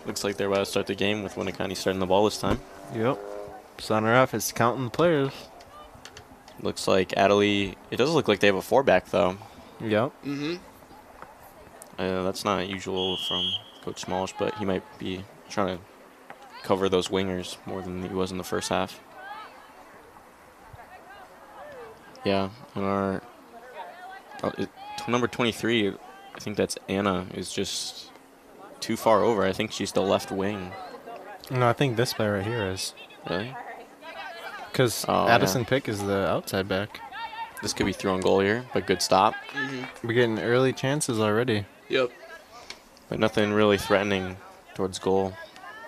Looks like they're about to start the game with Winneconne starting the ball this time. Yep. Center F is counting the players. Looks like Adderley. It does look like they have a 4-back though. Yep. Mm-hmm. That's not usual from Coach Smallish, but he might be trying to cover those wingers more than he was in the first half. Yeah, and our number 23, I think that's Anna, is just too far over. I think she's the left wing. No, I think this player right here is. Really? Because Addison Pick is the outside back. This could be thrown goal here, but good stop. We're getting early chances already. Yep. But nothing really threatening towards goal.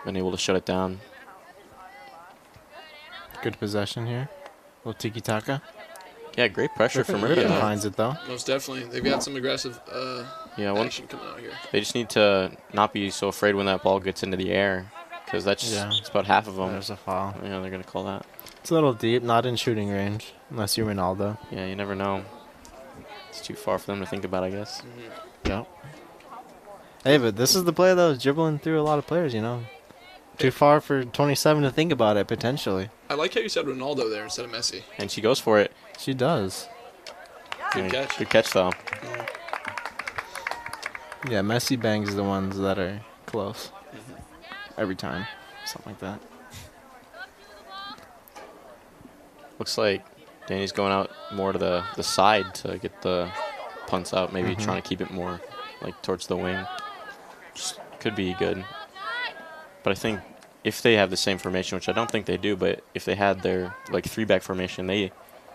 Been able to shut it down. Good possession here. Little tiki-taka. Yeah, great pressure from Ripon finds it, though. Most definitely. They've got some aggressive action coming out here. They just need to not be so afraid when that ball gets into the air, because that's it's about half of them. There's a foul. Yeah, they're going to call that. It's a little deep, not in shooting range, unless you're Ronaldo. Yeah, you never know. It's too far for them to think about, I guess. Yep. Hey, but this is the play that was dribbling through a lot of players, you know. Too far for 27 to think about it, potentially. I like how you said Ronaldo there instead of Messi. And she goes for it. She does. Good catch. Good catch, though. Yeah, Messi bangs the ones that are close. Every time. Something like that. Looks like Danny's going out more to the side to get the punts out. Maybe trying to keep it more like towards the wing. Just could be good. But I think if they have the same formation, which I don't think they do, but if they had their like 3-back formation, they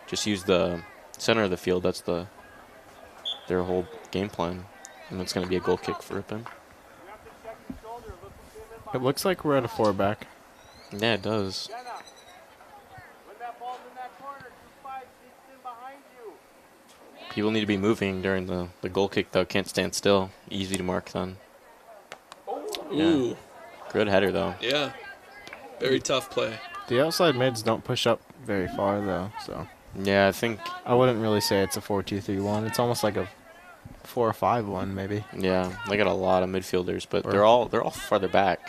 just use the center of the field. That's their whole game plan, and it's going to be a goal kick for Ripon. It looks like we're at a 4-back. Yeah, it does. People need to be moving during the goal kick, though. Can't stand still. Easy to mark then. Ooh. Yeah. Good header, though. Yeah. Very tough play. The outside mids don't push up very far though, so Yeah, I think. I wouldn't really say it's a 4-2-3-1. It's almost like a 4-5-1 maybe. Yeah, they got a lot of midfielders, but Or- they're all farther back.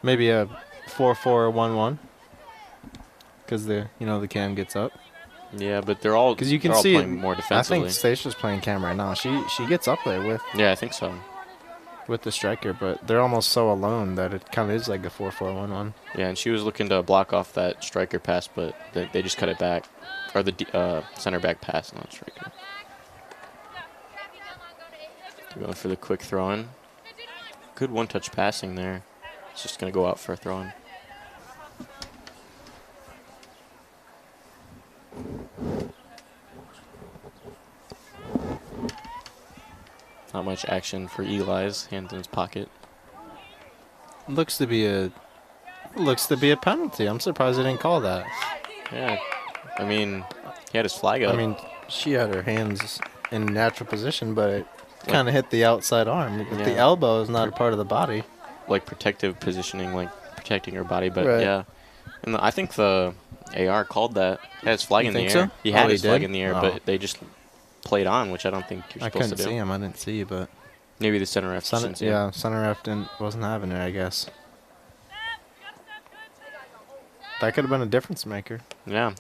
Maybe a 4-4-1-1. Because the cam gets up. Yeah, but they're all Because you can they're all see playing more I defensively. think Stacia's playing cam right now. She gets up there Yeah, I think so. with the striker, but they're almost so alone that it kind of is like a 4-4-1-1. Yeah, and she was looking to block off that striker pass, but they just cut it back, or the center back pass, not striker. They're going for the quick throw-in. Good one-touch passing there. It's just gonna go out for a throw-in. Not much action for Eli's, hands in his pocket. Looks to be a penalty. I'm surprised they didn't call that. Yeah, I mean, he had his flag up. I mean, she had her hands in natural position, but it kind of hit the outside arm. Yeah. The elbow is not a part of the body. like protective positioning, like protecting her body, but Right. yeah. And I think the AR called that. He had his flag You in the air. think so? He had Oh, he his flag did? in the air, Oh. but they just played on, which I don't think you're I supposed couldn't to do. see him. I didn't see, but Maybe the center ref center, didn't see him. yeah, center ref wasn't having it, I guess. That could have been a difference maker. Yeah.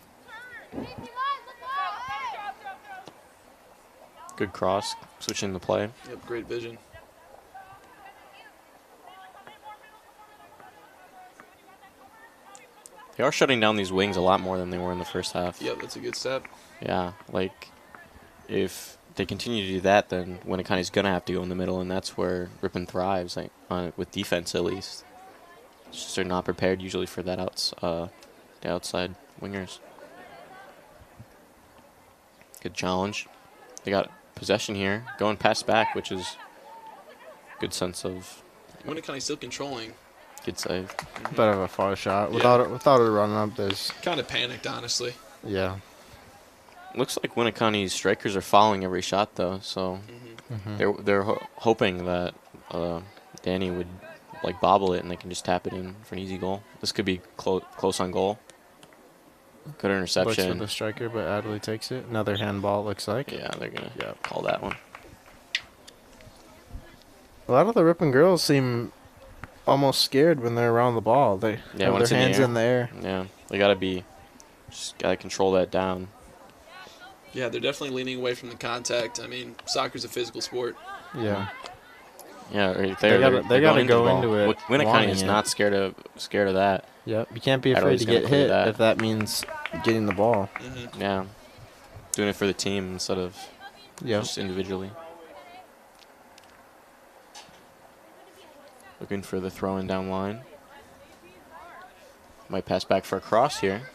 Good cross, switching the play. Yep, great vision. They are shutting down these wings a lot more than they were in the first half. Yep, that's a good step. Yeah, like if they continue to do that, then Winneconne's gonna have to go in the middle, and that's where Ripon thrives, like with defense at least. It's just they're not prepared usually for that the outside wingers. Good challenge. They got possession here, going pass back, which is good sense of Winneconne still controlling. good save. Bit of a far shot. Yeah. Without it running up, there's Kind of panicked, honestly. yeah. Looks like Winneconne's strikers are following every shot though, so they're hoping that Danny would like bobble it and they can just tap it in for an easy goal. This could be close on goal. Good Looks for interception. the striker, but Adley takes it. Another handball, it looks like. Yeah, they're gonna call that one. A lot of the Ripon girls seem almost scared when they're around the ball. They Yeah, have when their it's in the hands air. in the air. Yeah, they gotta control that down. Yeah, they're definitely leaning away from the contact. I mean, soccer's a physical sport. Yeah. Yeah, right They there. gotta- they're they gotta going go the ball. into it Winneconne wanting is it. not scared of that. Yep. You can't be Adley's afraid to gonna get clear hit that. if that means getting the ball. Yeah, doing it for the team instead of Yeah. just individually. Looking for the throw-in down line. Might pass back for a cross here,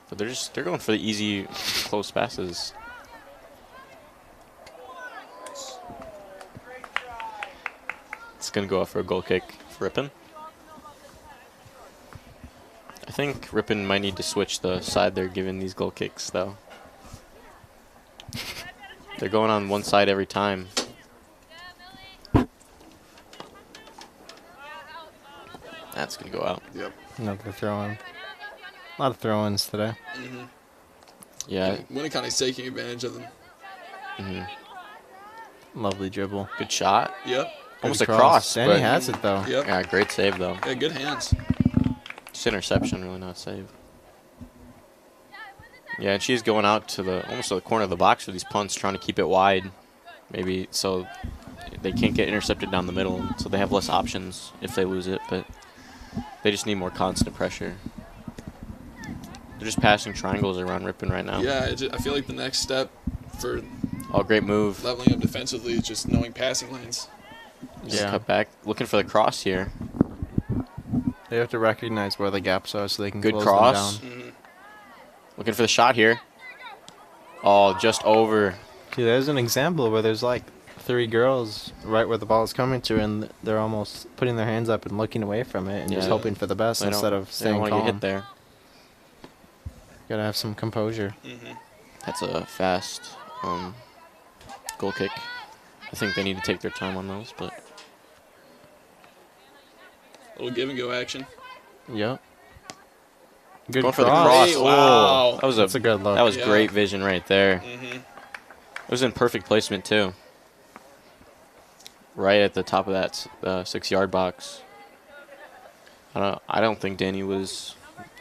but they're going for the easy, close passes. It's gonna go out for a goal kick for Ripon. I think Ripon might need to switch the side they're giving these goal kicks, though. They're going on one side every time. That's going to go out. Yep. Another throw-in. A lot of throw-ins today. Yeah. Winneconne's taking advantage of them. Lovely dribble. Good shot. Yep. Almost a Good cross. Danny but has it, though. Yep. Yeah, great save, though. Yeah, good hands. Just interception, really not save. Yeah, and she's going out to almost to the corner of the box for these punts, trying to keep it wide. Maybe so they can't get intercepted down the middle, so they have less options if they lose it, but they just need more constant pressure. They're just passing triangles around Ripon right now. Yeah, I feel like the next step for Oh, great move. leveling up defensively is just knowing passing lanes. Just Yeah. cut back. Looking for the cross here. They have to recognize where the gaps are so they can Good close cross. them down. Looking for the shot here. Oh, just over. See, there's an example where there's like 3 girls right where the ball is coming to, and they're almost putting their hands up and looking away from it and just Yeah. hoping for the best They don't- instead of they don't staying want to get calm. hit there. Gotta have some composure. That's a fast goal kick. I think they need to take their time on those, but Little give and go action. Yep. Good Going for the cross. cross. Hey, Oh, wow. That's a good look. That was Yeah. great vision right there. Mm-hmm. It was in perfect placement too. Right at the top of that 6-yard box. I don't think Danny was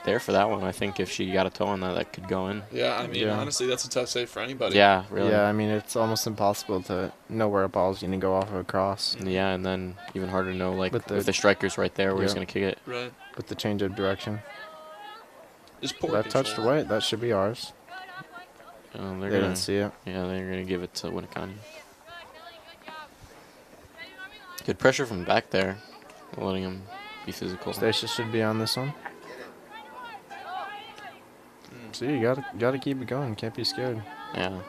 there for that one. I think if she got a toe on that, that could go in. Yeah, I mean, Yeah. honestly, that's a tough save for anybody. Yeah, really. Yeah, I mean, it's almost impossible to know where a ball's going to go off of a cross Yeah, and then even harder to know, like, With if the- the striker's right there, where he's Yeah. going to kick it. Right. with the change of direction. Just poor That control. touched away. That should be ours. They're They gonna, didn't see it. Yeah, they're going to give it to Winneconne. Good pressure from back there, letting him be physical. Stacia should be on this one. See, you gotta keep it going. Can't be scared. Yeah.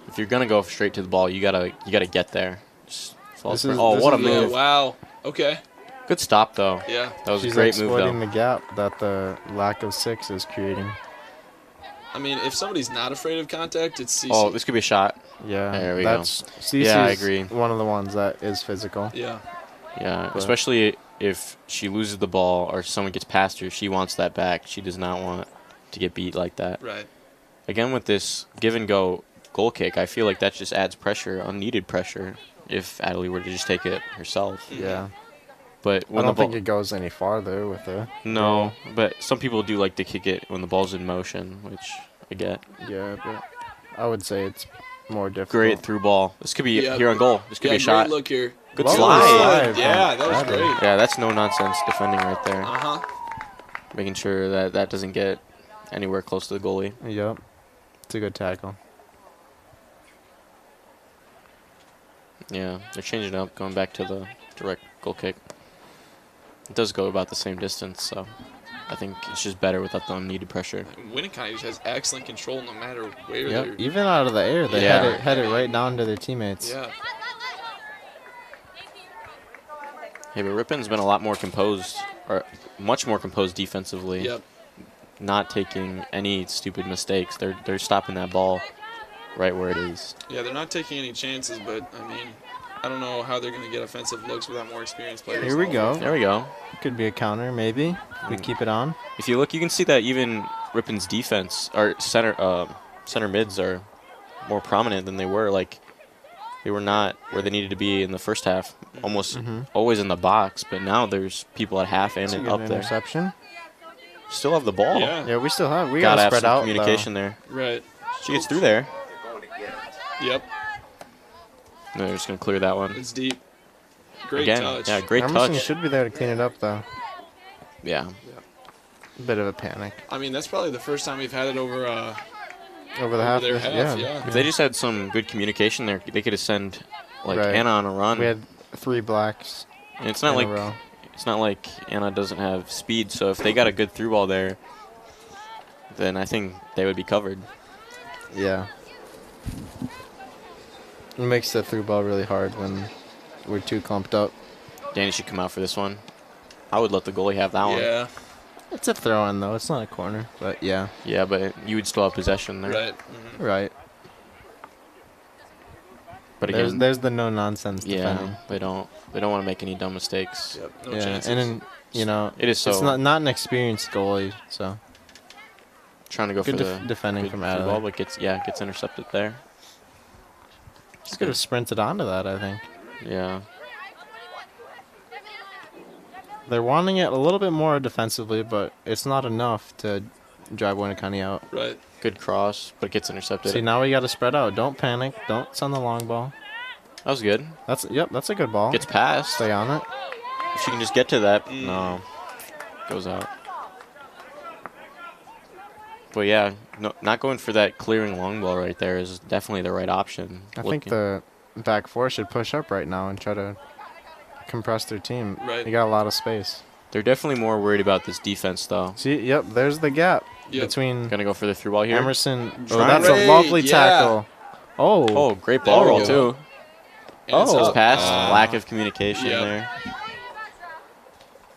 If you're gonna go straight to the ball, you gotta get there. Just fall This for- is- oh, this what a is- Yeah, move! wow. Okay. Good stop though. Yeah. That was She's a great move exploiting though. the gap that the lack of 6 is creating. I mean, if somebody's not afraid of contact, it's CC. Oh, this could be a shot. Yeah, There we go. that's CC's Yeah, I agree. one of the ones that is physical. Yeah. Yeah, But- especially if she loses the ball or someone gets past her, she wants that back. She does not want to get beat like that. Right. Again, with this give and go goal kick, I feel like that just adds pressure, unneeded pressure, if Adelie were to just take it herself. Yeah, But I when don't the ball, think it goes any farther with it. no, but some people do like to kick it when the ball's in motion, which I get. Yeah, but I would say it's more difficult. Great through ball. This could be Yeah, here on goal. This could Yeah, be a shot. great look here. Good Lovely slide. Yeah, that was Adelie. great. Yeah, that's no nonsense defending right there. Uh-huh. Making sure that that doesn't get anywhere close to the goalie. Yep, it's a good tackle. Yeah, they're changing it up, going back to the direct goal kick. It does go about the same distance, so I think it's just better without the unneeded pressure. Winneconne just has excellent control no matter where Yep, they're. even out of the air, they Yeah. had it right down to their teammates. Yeah. Hey, but Ripon's been a lot more composed, or much more composed defensively. Yep. Not taking any stupid mistakes. They're stopping that ball right where it is. Yeah, they're not taking any chances, but I mean, I don't know how they're going to get offensive looks without more experienced players. Here we go. There we go. Could be a counter, maybe. We keep it on. If you look, you can see that even Ripon's defense, or center mids are more prominent than they were. Like, they were not where they needed to be in the first half, almost always in the box, but now there's people at half and That's a good up there. interception. Still have the ball. Yeah. Yeah, we still have. We Gotta gotta have spread some out. communication there. Right. She gets through there. Yep. No, they're just going to clear that one. It's deep. Great Again, touch. yeah, great Emerson touch. should be there to clean it up, though. Yeah. Bit of a panic I mean, that's probably the first time we've had it over over the half. their half. Yeah. Yeah. If they just had some good communication there, they could have sent like Right. Anna on a run. We had 3 blacks And it's not in like a row. it's not like Anna doesn't have speed, so if they got a good through ball there, then I think they would be covered. Yeah. It makes the through ball really hard when we're too clumped up. Danny should come out for this one. I would let the goalie have that one. Yeah. It's a throw in, though. It's not a corner, but yeah. Yeah, but you would still have possession there. Right. Right. But again, There's the no nonsense yeah, defending. they don't want to make any dumb mistakes. Yep. No Yeah, chances. and then, you know, It is so it's not an experienced goalie, so trying to go good for the defending good from through Adelaide. ball, but gets intercepted there. Just could have sprinted onto that, I think. Yeah. They're wanting it a little bit more defensively, but it's not enough to drive Winneconne out. Right. Good cross, but it gets intercepted. See, now we got to spread out. Don't panic. Don't send the long ball. That was good. That's a good ball. Gets past. Stay on it. If she can just get to that, no, goes out. But yeah, no, not going for that clearing long ball right there is definitely the right option. I think the back four should push up right now and try to compress their team. Right. They got a lot of space. They're definitely more worried about this defense though. See, yep, there's the gap Yep. between Gonna go for the through ball here. Emerson. Oh, Trying that's to- a lovely Yeah. tackle. Oh, Oh, great There ball we roll go. too. And it's Oh. up. Pass, lack of communication Yep. there.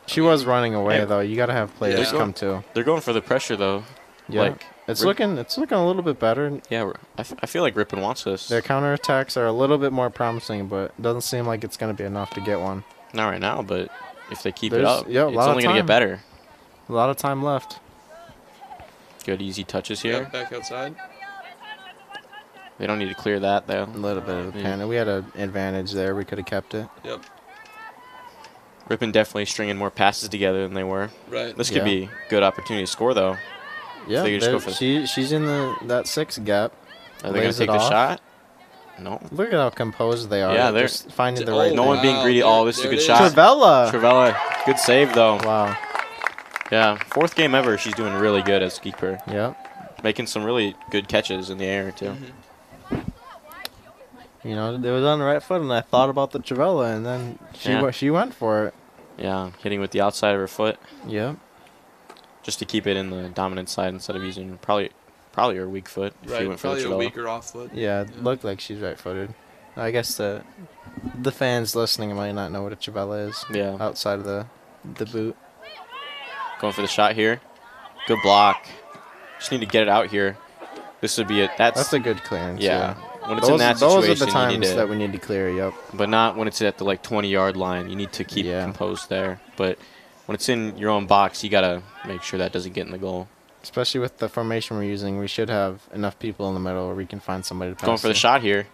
she was running away Hey. though. You got to have players Yeah. come to. They're going for the pressure though. Yeah, Like, it's Rip- looking a little bit better. Yeah, I feel like Ripon wants this. Their counterattacks are a little bit more promising, but it doesn't seem like it's going to be enough to get one. Not right now, but if they keep it There's- up, yeah, a it's lot of only gonna time. get better. A lot of time left. Good easy touches Yeah, here. back outside. They don't need to clear that though. A little bit of a Yeah. panic. We had an advantage there. We could have kept it. Yep. Ripon definitely stringing more passes together than they were. Right. This could Yeah. be a good opportunity to score though. Yeah, they just go for she's in that 6 gap. Are they going Lays to take it the off. shot? No. Look at how composed they are. Yeah, they're just finding the Oh, right No thing. one being wow. greedy. There- Oh, this is a there good it is. shot. Travella. Trevella. Good save though. Wow. Yeah. 4th game ever. She's doing really good as keeper. Yep. Making some really good catches in the air too. You know, it was on the right foot, and I thought about the Travella, and then she went for it. Yeah. Hitting with the outside of her foot Yep. just to keep it in the dominant side instead of using probably her weak foot. If Right. you went for the Probably a Trevella. weaker off foot. Yeah, it looked like she's right-footed. I guess the fans listening might not know what a Travella is. Yeah. Outside of the boot. Going for the shot here. Good block. Just need to get it out here. This would be it. That's a good clearance. Yeah. When it's in that those situation, are the you need times to, that we need to clear. Yep. but not when it's at the like 20-yard line. You need to keep composed there. But when it's in your own box, you gotta make sure that doesn't get in the goal. Especially with the formation we're using, we should have enough people in the middle where we can find somebody to pass. Going for the to. shot here.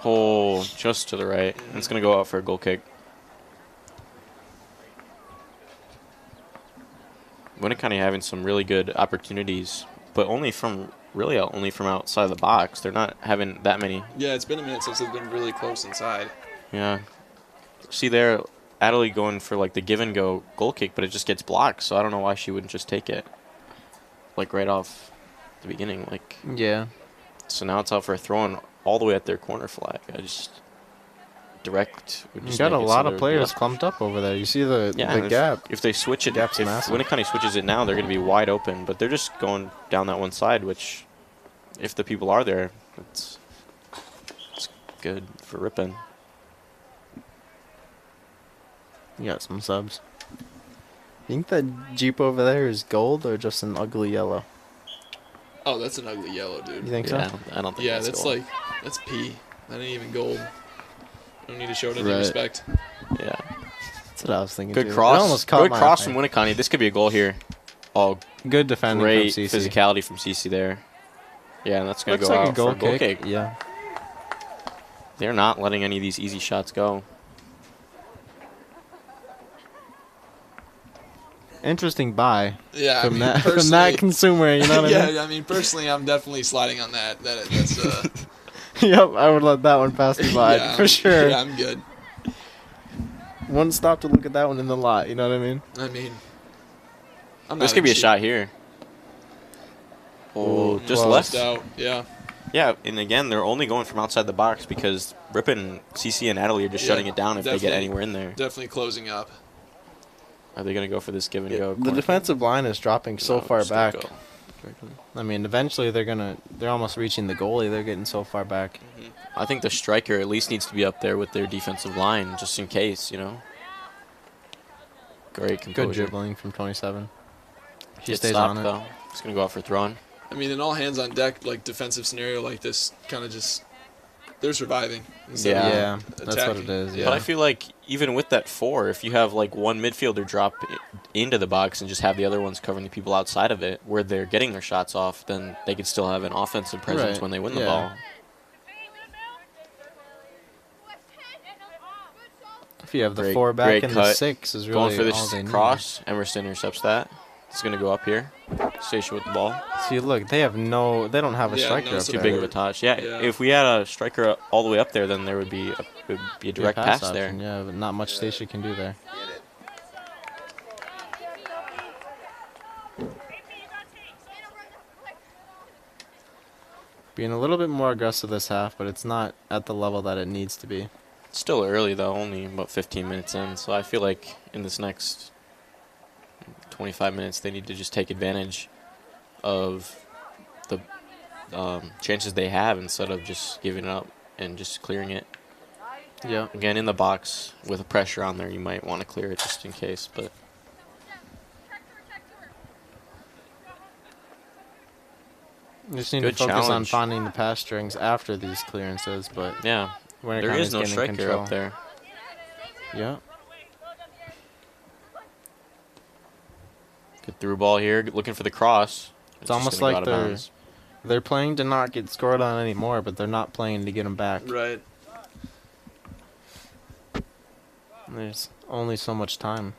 Oh, just to the right. And it's gonna go out for a goal kick. Winneconne having some really good opportunities, but only from outside the box. They're not having that many. Yeah, it's been a minute since they've been really close inside. Yeah. See there, Adley going for like the give and go goal kick, but it just gets blocked. So I don't know why she wouldn't just take it, like right off the beginning. Like Yeah. so now it's out for a throw in all the way at their corner flag. I just direct. Would You just got a make it lot so of they're players less- clumped up over there. You see the Yeah, gap. If they switch it, Gap's if massive. Winneconne switches it now, they're going to be wide open. But they're just going down that one side, which, if the people are there, it's good for Ripon. You got some subs. Think that Jeep over there is gold or just an ugly yellow? Oh, that's an ugly yellow, dude. You think Yeah, so? I don't think Yeah, that's that's goal. like, that's pee. That ain't even gold. Don't need to show it any Right. respect. Yeah. That's what I was thinking. Good too. It cross. almost caught Good my cross eye. from Winneconne. This could be a goal here. Oh, Good defending great from CC. physicality from CC there. Yeah, and that's going to Looks go like out a goal for a goal kick. kick. Yeah. They're not letting any of these easy shots go. Interesting buy Yeah, I from mean, that personally- consumer. You know what I mean? Yeah, I mean, personally, I'm definitely sliding on that. That's Yep, I would let that one pass me by yeah, for sure. Yeah, I'm good. Wouldn't stop to look at that one in the lot. You know what I mean? I mean, I'm This not could be a cheap. shot here. Oh, just close. left. Out. Yeah. Yeah, and again, they're only going from outside the box because Ripon, CC, and Adley are just Yeah, shutting it down if they get definitely. anywhere in there. Definitely closing up. Are they going to go for this give and go? The defensive line is dropping so No, far just gonna back. go. I mean, eventually they're almost reaching the goalie. They're getting so far back. I think the striker at least needs to be up there with their defensive line just in case, you know. Great composure. Good dribbling from 27. She Gets stays stopped, on it. though. It's going to go out for throwing. I mean, an all hands on deck, like defensive scenario like this, kind of just they're surviving. instead of Yeah, that's what attacking. it is. Yeah. But I feel like even with that 4, if you have like one midfielder drop into the box and just have the other ones covering the people outside of it where they're getting their shots off, then they could still have an offensive presence Right, when they win the yeah. ball. If you have the Great- 4 back great and the cut. 6 is really Going for all this they need. cross, Emerson intercepts that. It's going to go up here. Station with the ball. See, look, they don't have a Yeah, striker no up Too there. big of a touch. Yeah, Yeah. if we had a striker all the way up there, then there would be a direct pass there. option, yeah, but not much Stacia can do there. Being a little bit more aggressive this half, but it's not at the level that it needs to be. It's still early, though, only about 15 minutes in. So I feel like in this next 25 minutes, they need to just take advantage of the chances they have instead of just giving up and just clearing it. Yeah. Again, in the box with a pressure on there, you might want to clear it just in case. But You just need Good to focus on challenge. finding the pass strings after these clearances, but yeah, when there is no striker up there. Yeah. Through ball here, looking for the cross. It's just almost gonna go like out of bounds. they're playing to not get scored on anymore, but they're not playing to get them back. Right. There's only so much time.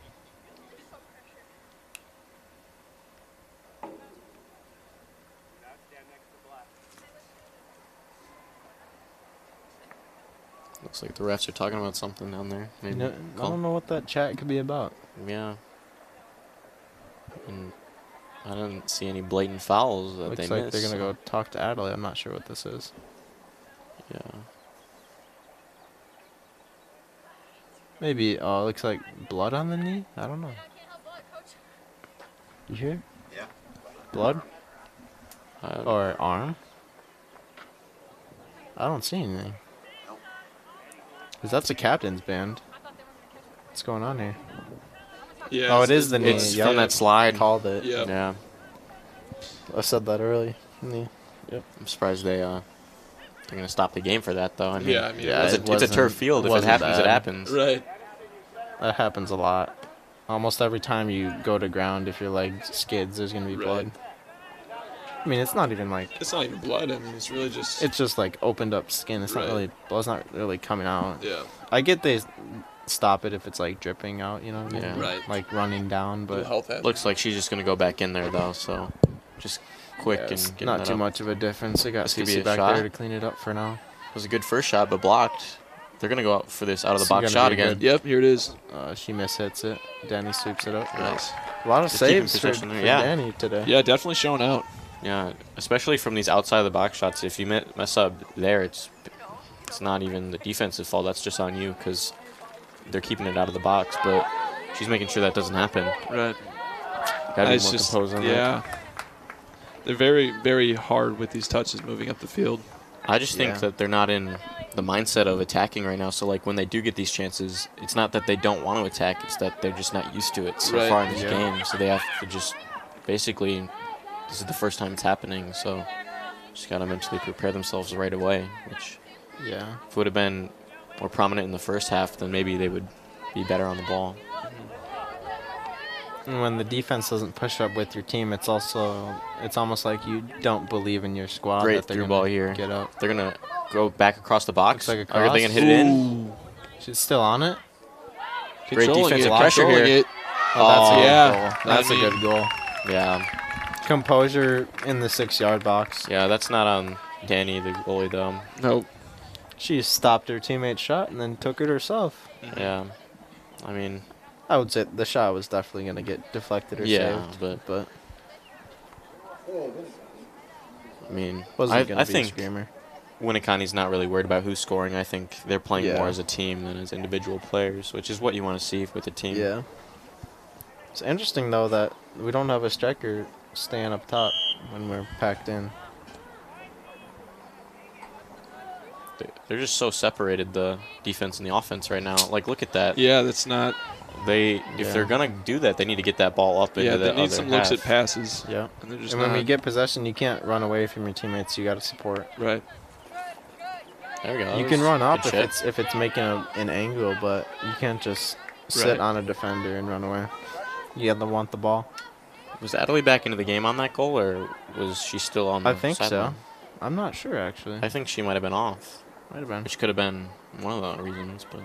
Looks like the refs are talking about something down there. Maybe No, I don't know what that chat could be about. Yeah. And I didn't see any blatant fouls that Looks they like missed. they're gonna so- go talk to Adelaide. I'm not sure what this is. Yeah. Maybe. Oh, it looks like blood on the knee. I don't know. You hear? Yeah. Blood I- or arm? I don't see anything. Nope. Cause that's a captain's band. What's going on here? Yeah. Oh, it is the knee. It's Yep. from that slide. Called it. Yeah. Yeah. I said that early. Knee. I'm surprised they're gonna stop the game for that though. I mean, Yeah, I mean, Yeah, it's a turf field. If it wasn't happens, it bad. happens. Right. That happens a lot. Almost every time you go to ground, if your leg skids, there's gonna be Right. blood. I mean, it's not even like It's not even blood. I mean, it's really just. it's just like opened up skin. It's Right. not really blood's not really coming out. Yeah. I get they stop it if it's like dripping out, you know what I mean? Yeah. Right. Like running down, Little but health hazard. Looks like she's just gonna go back in there though. So just quick yeah, and it's get not that too up. much of a difference. They got This could be CC a back shot. there to clean it up for now. It was a good first shot, but blocked. They're gonna go out for this out of the It's box gonna shot be a again. good- Yep. Here it is. She mishits it. Danny sweeps it up. Nice. A lot of Just keeping saves for possession there, for yeah. Danny today. Yeah, definitely showing out. Yeah, especially from these outside of the box shots. If you mess up there, it's not even the defensive fault. That's just on you because they're keeping it out of the box. But she's making sure that doesn't happen. Right. Gotta be It's more just, composed on that. yeah. They're very, very hard with these touches moving up the field. I just think Yeah. that they're not in the mindset of attacking right now. So like when they do get these chances, it's not that they don't want to attack. It's that they're just not used to it so Right. far in this Yeah. game. So they have to just basically, this is the first time it's happening. So just gotta mentally prepare themselves right away. Which Yeah. if it would have been more prominent in the first half, then maybe they would be better on the ball. And when the defense doesn't push up with your team, it's almost like you don't believe in your squad. Great that they're through gonna ball here. Get up. They're gonna go back across the box. Looks like a Are they cross. gonna hit it in? She's still on it. Great Controlling defensive it, pressure controlling here. it. Oh, that's a good yeah. goal. I That's a mean- good goal. Yeah, Composure in the 6-yard box. yeah. That's not on Danny, the goalie, though. Nope. She stopped her teammate's shot and then took it herself. Yeah, I mean, I would say the shot was definitely going to get deflected or yeah, saved, but I mean, wasn't going I to be a think screamer. Winneconne's not really worried about who's scoring. I think they're playing Yeah. more as a team than as individual players, which is what you want to see with a team. Yeah. It's interesting, though, that we don't have a striker staying up top when we're packed in. They're just so separated, the defense and the offense right now. Like, look at that. Yeah, that's not. If Yeah. they're gonna do that, they need to get that ball up into Yeah, the they other need some looks half. at passes. Yeah. And they're just And when not. we get possession, you can't run away from your teammates. You got to support. Right. There we go. You That can was run good up shit. if it's making an angle, but you can't just sit Right. on a defender and run away. You got to want the ball. Was Adelaide back into the game on that goal, or was she still on the I think so. sideline? I'm not sure, actually. I think she might have been off, Might have been. which could have been one of the reasons, but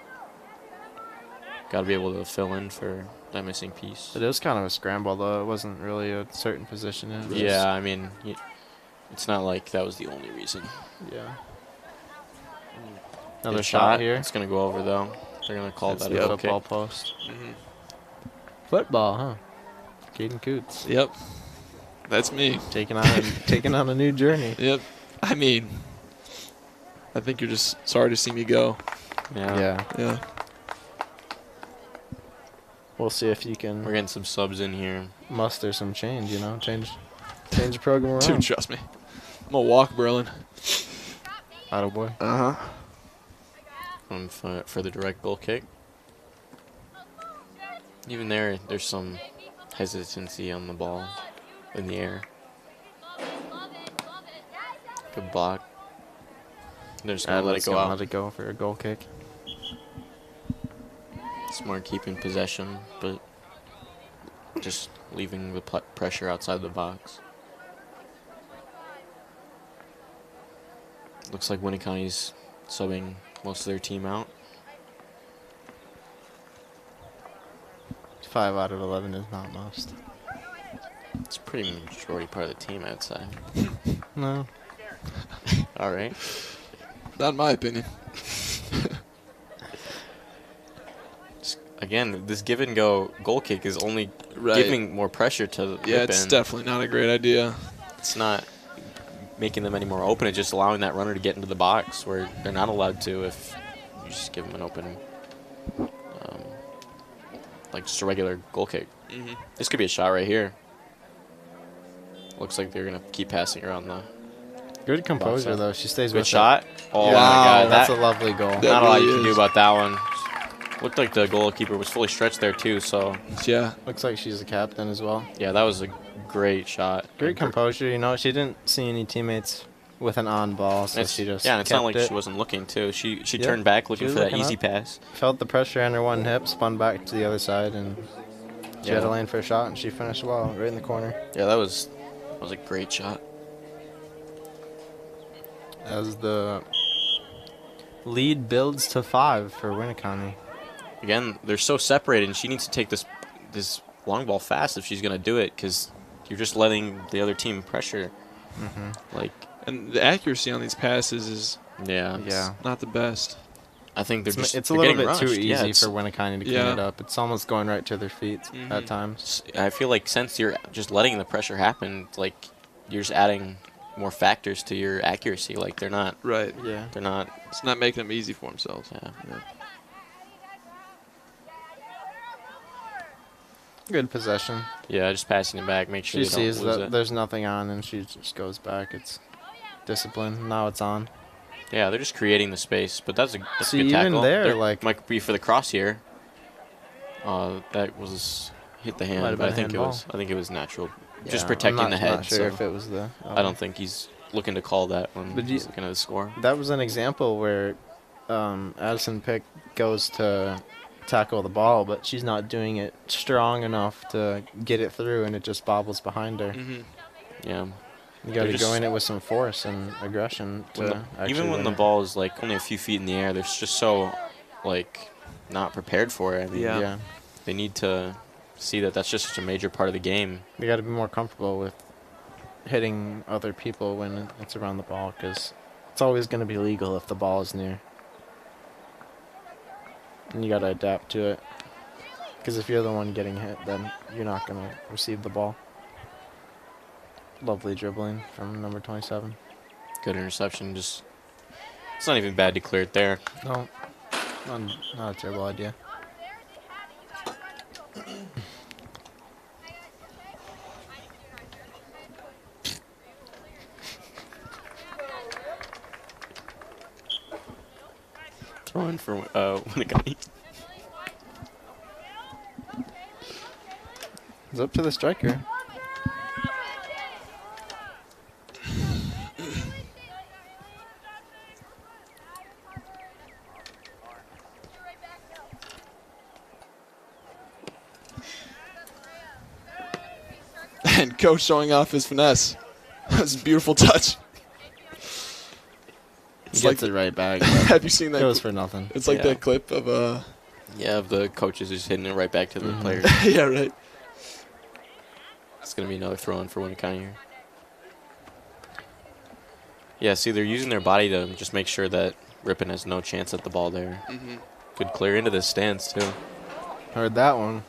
got to be able to fill in for that missing piece. It was kind of a scramble, though. It wasn't really a certain position. It was- Yeah, I mean, it's not like that was the only reason. Yeah. Good Another shot here. It's going to go over, though. They're going to call That's that the a goal kick. football post. Mhm. Football, huh? Caden Coots Yep. That's me. taking on a new journey. Yep. I mean, I think you're just sorry to see me go. Yeah. Yeah. We'll see if you can We're getting some subs in here. muster some change. You know, change the program around. Dude, trust me. I'm gonna walk, Berlin. Atta boy. Uh huh. For the direct goal kick. Even there's some hesitancy on the ball in the air. Good block. They're just going to let it go out. Let it go for a goal kick. Smart keeping possession, but just leaving the pressure outside the box. Looks like Winneconne's subbing most of their team out. 5 out of 11 is not most. It's a pretty majority part of the team, I'd say. No. All right. Not in my opinion. Again, this give and go goal kick is only giving more pressure to Yeah, it's definitely not a great idea. It's not making them any more open. It's just allowing that runner to get into the box where they're not allowed to if you just give them an open, like just a regular goal kick. This could be a shot right here. Looks like they're going to keep passing around the Good composure, though. She stays good with shot. Oh, yeah. my God. That's a lovely goal. That Not a lot really you can do is. about that one. Looked like the goalkeeper was fully stretched there, too. So, Yeah. Looks like she's a captain as well. yeah, that was a great shot. Great composure. You know, she didn't see any teammates with an on ball, so she just and it's not like kept she wasn't looking, too. She Yeah. turned back She looking was for that looking easy up. pass. Felt the pressure on her one hip, spun back to the other side, and she had a lane for a shot, and she finished well, right in the corner. Yeah, that was a great shot. As the lead builds to 5 for Winneconne. Again, they're so separated, and she needs to take this long ball fast if she's going to do it, because you're just letting the other team pressure. Like, And the accuracy on these passes is yeah, not the best. I think they're just It's a they're little getting bit too rushed. easy Yeah, for Winneconne to clean Yeah. it up. It's almost going right to their feet at times. I feel like since you're just letting the pressure happen, like you're just adding more factors to your accuracy. Like they're not. Right. Yeah. They're not. It's not making them easy for themselves. Yeah. Good possession. Yeah, just passing it back. Make sure She they don't sees lose that it. there's nothing on, and she just goes back. It's discipline. Now it's on. Yeah, they're just creating the space, but that's a See, good even tackle. there, like- might be for the cross here. That was hit the Might hand, have but I been think handball. I think it was natural. Just Yeah, protecting I'm the not, head. Not sure so if it was the. I don't think he's looking to call that when But he's looking at the score. That was an example where Addison Pick goes to tackle the ball, but she's not doing it strong enough to get it through, and it just bobbles behind her. Yeah. You got to They're go just- in it with some force and aggression to actually Even when win the it. ball is like only a few feet in the air, they're just so like not prepared for it. I mean, Yeah. Yeah, they need to see that that's just such a major part of the game. you got to be more comfortable with hitting other people when it's around the ball, because it's always going to be legal if the ball is near. And you got to adapt to it, because if you're the one getting hit, then you're not going to receive the ball. Lovely dribbling from number 27. Good interception. Just it's not even bad to clear it there. No, not a terrible idea. Throwing for Winneconne. It's up to the striker. And coach showing off his finesse. That was a beautiful touch. It's Gets like it right back. have you seen that? It was for nothing. It's like Yeah. that clip of Yeah, of the coaches just hitting it right back to the players. yeah, right. It's gonna be another throw in for Winneconne here. Yeah, see, they're using their body to just make sure that Ripon has no chance at the ball there. Good clear into the stands too. Heard that one.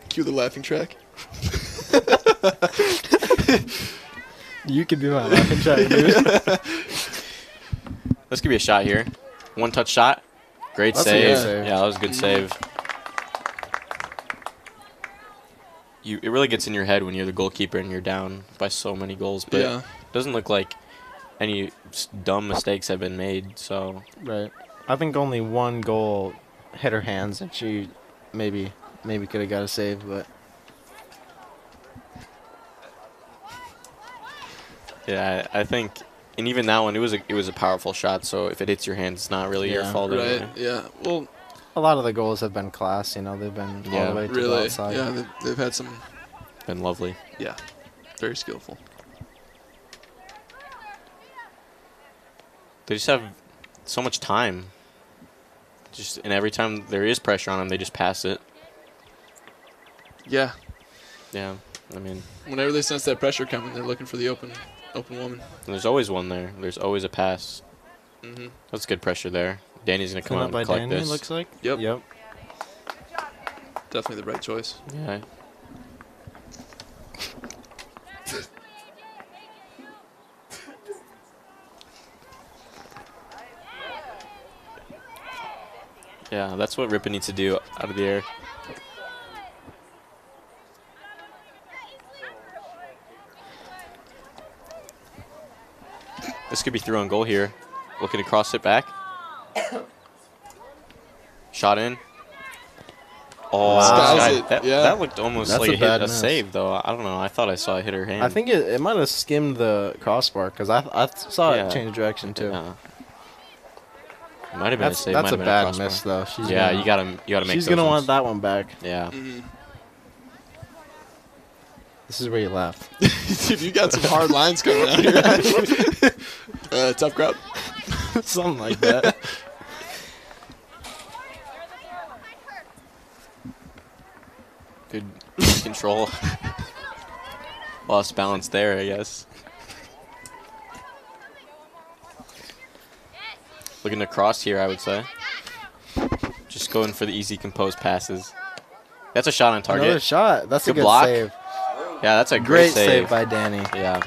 Cue the laughing track. You could be my laughing track, dude. This could be a shot here. One touch shot. Great That's a save. good save. Yeah, that was a good save. It really gets in your head when you're the goalkeeper and you're down by so many goals. But Yeah. it doesn't look like any dumb mistakes have been made. So Right. I think only one goal hit her hands, and she maybe could have got a save, but yeah, I think, and even that one, it was a powerful shot. So if it hits your hands, it's not really your Yeah. fault. Right. Anyway. Yeah. Well, A lot of the goals have been class. You know, they've been all Yeah. the way to the Really, outside. yeah, they've had some, Been lovely. yeah, very skillful. They just have so much time. And every time there is pressure on them, they just pass it. Yeah, Yeah, I mean, whenever they sense that pressure coming, they're looking for the open woman. and there's always one there. There's always a pass. Mm-hmm. That's good pressure there. Danny's gonna come Clean out up by and collect Danny, this. looks like. Yep. Yep. Definitely the right choice. Yeah. Yeah, that's what Ripon needs to do out of the air. This could be through on goal here. Looking to cross it back. Shot in. Oh, Skies Sky, it, that, yeah. that looked almost That's like a it hit bad a miss. save, though. I don't know. I thought I saw it hit her hand. I think it might have skimmed the crossbar because I saw Yeah. it change direction too. Yeah. It might have been a save. That's might a have been bad crossbar. miss though. She's Yeah, gonna, you gotta make. she's those gonna ones. want that one back. Yeah. Mm-hmm. This is where you laugh. Dude, you got some hard lines coming out here. Tough crowd. Something like that. Good control. Lost balance there, I guess. Looking to cross here, I would say. Just going for the easy, composed passes. That's a shot on target. Another shot. That's Good a good block. save. Yeah, that's a Great great save by Danny. Yeah.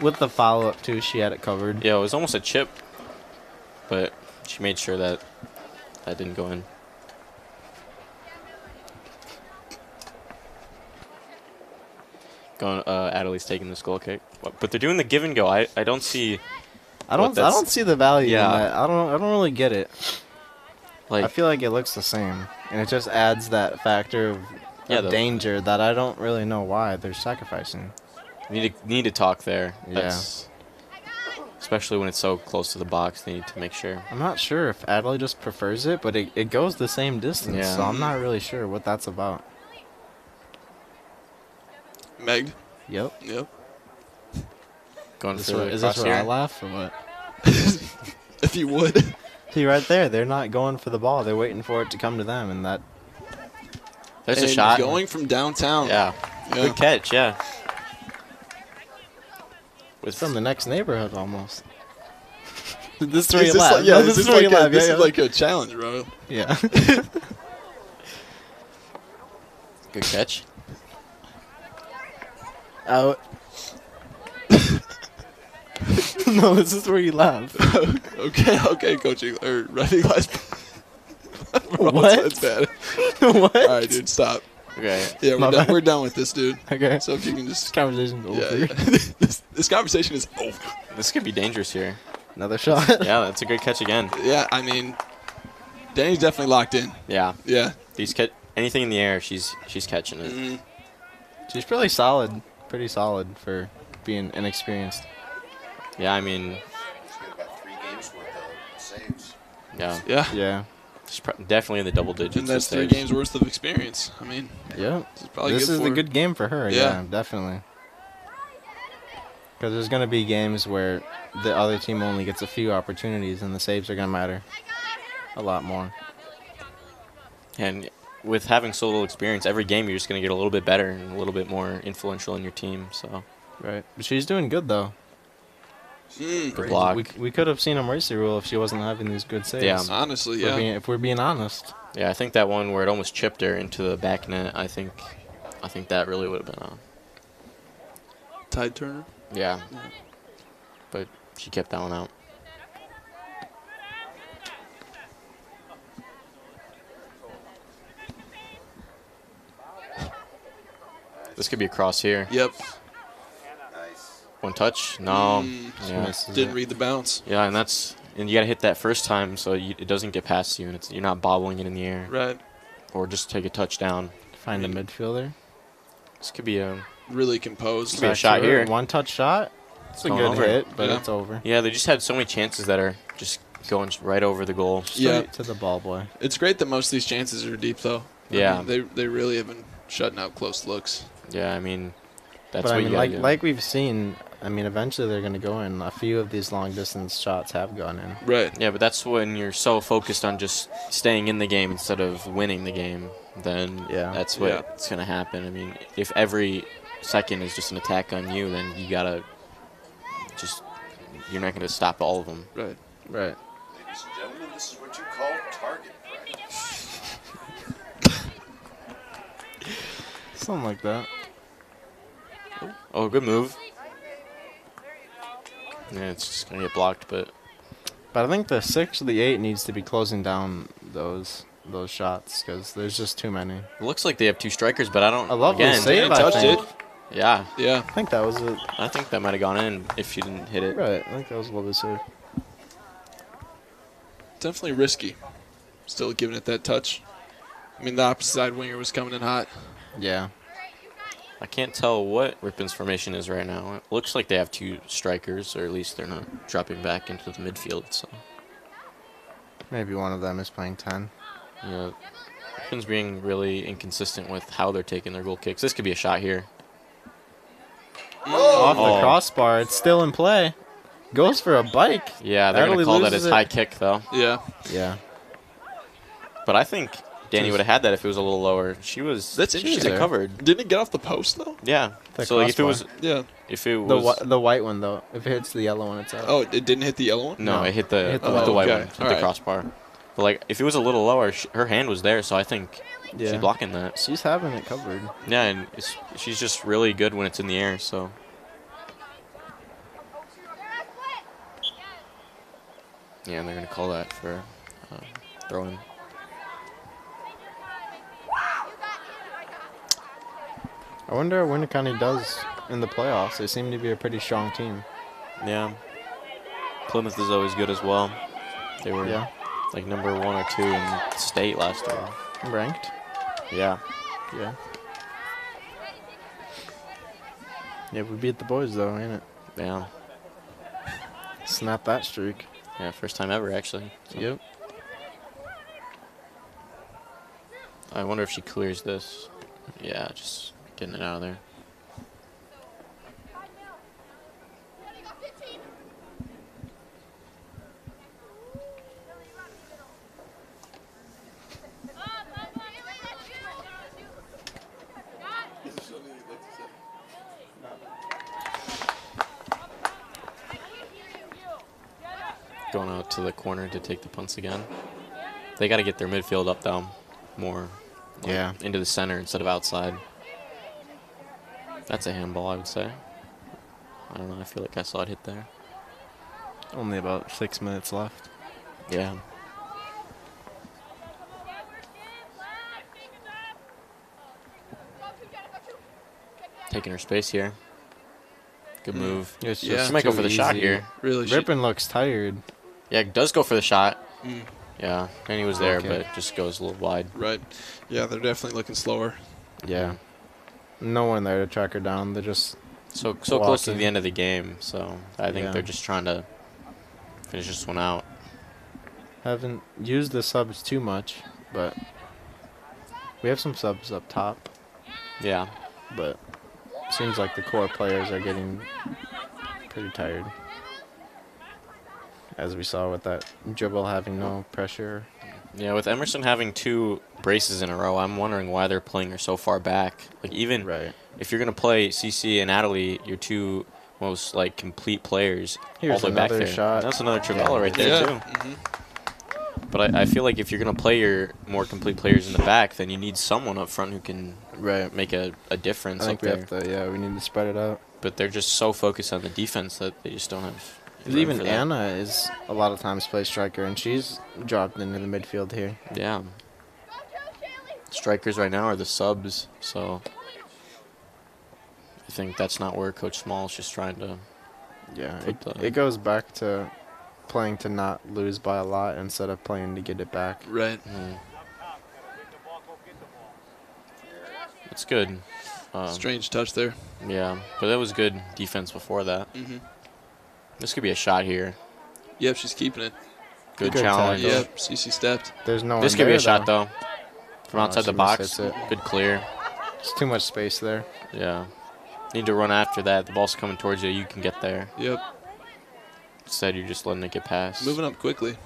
With the follow up too, she had it covered. Yeah, it was almost a chip, but she made sure that that didn't go in. Going, Adelie's taking this goal kick, but they're doing the give and go. I don't see. I don't see the value Yeah. in that. I don't really get it. Like, I feel like it looks the same, and it just adds that factor of Yeah, the- danger that I don't really know why they're sacrificing. need to talk there. Yeah. That's, especially when it's so close to the box, they need to make sure. I'm not sure if Adley just prefers it, but it goes the same distance, Yeah. so I'm not really sure what that's about. Meg. Yep. Yep. Going Is for the this cross where I here. laugh or what? If you would. See, right there, they're not going for the ball. They're waiting for it to come to them, and that There's And a shot. going from downtown. Yeah. Yeah. Good catch. Yeah. With from the next neighborhood almost. This is Is where you this laugh. like, yeah, No, is this this is where you like a, laugh. this Yeah, is like a challenge, bro. yeah. good catch. Out. No, this is where you laugh. Okay, coaching or running glass. What? That's bad. What? All right, dude, stop. Okay. Yeah, My bad. we're done with this, dude. Okay. So if you can This just, conversation's over. yeah. this conversation is over. This could be dangerous here. Another shot. Yeah, that's a great catch again. Yeah, I mean, Danny's definitely locked in. Yeah. Yeah. These anything in the air, she's catching it. Mm-hmm. She's pretty solid. Pretty solid for being inexperienced. Yeah, I mean, She's got about 3 games worth of saves. yeah. Yeah. Yeah. She's definitely in the double digits. And that's with 3 saves. games worth of experience. I mean, Yeah. this is probably This good is for a her. good game for her. Yeah. Yeah, definitely. Because there's going to be games where the other team only gets a few opportunities, and the saves are going to matter a lot more. And with having so little experience, every game you're just going to get a little bit better and a little bit more influential in your team. So Right. But she's doing good, though. good block. We could have seen a mercy rule if she wasn't having these good saves. Yeah. Honestly, If we're yeah. being- if we're being honest. Yeah, I think that one where it almost chipped her into the back net, I think that really would have been on. Tide Turner. Yeah. But she kept that one out. This could be a cross here. Yep. Nice. One touch? No. Yeah. Misses Didn't it. read the bounce. Yeah, and you got to hit that first time so it doesn't get past you and you're not bobbling it in the air. Right. Or just take a touchdown. Find a midfielder. This could be a Really composed. Could be a Back shot to her. here. One touch shot. It's a Going good over. hit, but Yeah. it's over. yeah. They just had so many chances that are just going right over the goal. Yeah. Straight to the ball boy. It's great that most of these chances are deep, though. Yeah. I mean, they really have been shutting out close looks. Yeah, I mean, that's But what I you mean, gotta do. like we've seen, I mean, eventually they're going to go in. A few of these long distance shots have gone in. Right. Yeah, but that's when you're so focused on just staying in the game instead of winning the game. Then Yeah. that's what's gonna happen. I mean, if every second is just an attack on you, then you gotta just you're not gonna stop all of them. Right. Right. Ladies and gentlemen, this is what you call target practice. Something like that. Oh, good move. Yeah, it's just gonna get blocked, but But I think the 6 or the 8 needs to be closing down those shots because there's just too many. it looks like they have 2 strikers. But I don't. A lovely again, save, I touched think. it. Yeah, Yeah. I think that was it. I think that might have gone in if you didn't hit it. Right. I think that was a lovely save. Definitely risky. Still giving it that touch. I mean, the opposite side winger was coming in hot. Yeah. I can't tell what Ripon's formation is right now. It looks like they have 2 strikers, or at least they're not dropping back into the midfield. So, Maybe one of them is playing 10. yeah, Ripon's being really inconsistent with how they're taking their goal kicks. This could be a shot here. Off the Oh. crossbar. It's still in play. Goes for a bike. Yeah, they're going Adderley to call that loses his it. high kick, though. Yeah. Yeah. But I think Danny would have had that if it was a little lower. She was. That's she was interesting. covered. Didn't it get off the post, though? Yeah. The So like, if it was, crossbar. Yeah. if it The was, the white one though. If it hits the yellow one, it's out. Oh, it didn't hit the yellow one? no, No. it hit the It hit the the white white one. one, Okay. hit the Alright. crossbar. But like, if it was a little lower, her hand was there, so I think she's Yeah. blocking that. She's having it covered. Yeah, and she's just really good when it's in the air. So. Yeah, and they're gonna call that for throwing. I wonder what Winneconne does in the playoffs. They seem to be a pretty strong team. Yeah. Plymouth is always good as well. They were Yeah. like number 1 or 2 in state last year. Ranked. Yeah. Yeah. Yeah, we beat the boys though, ain't it? Yeah. Snap that streak. Yeah, first time ever actually. So Yep. I wonder if she clears this. Yeah, just getting it out of there. Going out to the corner to take the punts again. They got to get their midfield up though, more. like, Yeah. Into the center instead of outside. That's a handball, I would say. I don't know. I feel like I saw it hit there. Only about 6 minutes left. Yeah. Taking her space here. Good move. It's Yeah. just She might go too for the shot easy. here. Really? Ripon looks tired. Yeah, does go for the shot. Mm, Yeah, and he was there, Okay. but just goes a little wide. right. Yeah, they're definitely looking slower. Yeah. No one there to track her down. They're just So close to Walking. the end of the game, so I think Yeah. they're just trying to finish this one out. haven't used the subs too much, but we have some subs up top. Yeah. But seems like the core players are getting pretty tired. As we saw with that dribble having no pressure. Yeah, with Emerson having 2 braces in a row, I'm wondering why they're playing her so far back. Like, even Right. if you're going to play CC and Natalie, your 2 most, like, complete players, Here's all the way back another there. shot. That's another Travella right there, Yeah. too. Mm-hmm. But I feel like if you're going to play your more complete players in the back, then you need someone up front who can Right. make a difference I think up we there. have to, yeah, we need to spread it out. But they're just so focused on the defense that they just don't have. room Even for that. Anna is a lot of times plays striker, and she's dropped into the midfield here. Yeah. Strikers right now are the subs, so I think that's not where Coach Small's just trying to. Yeah, Put the- it goes back to playing to not lose by a lot instead of playing to get it back. Right. It's good. Strange touch there. Yeah, but that was good defense before that. Mm-hmm. This could be a shot here. Yep, she's keeping it. Good Good challenge. tackle. Yep, CC stepped. There's no This one could be there, a shot, though. From Oh, outside the she box. mishits it. Good clear. There's too much space there. Yeah. Need to run after that. The ball's coming towards you. You can get there. Yep, Instead, you're just letting it get past. moving up quickly.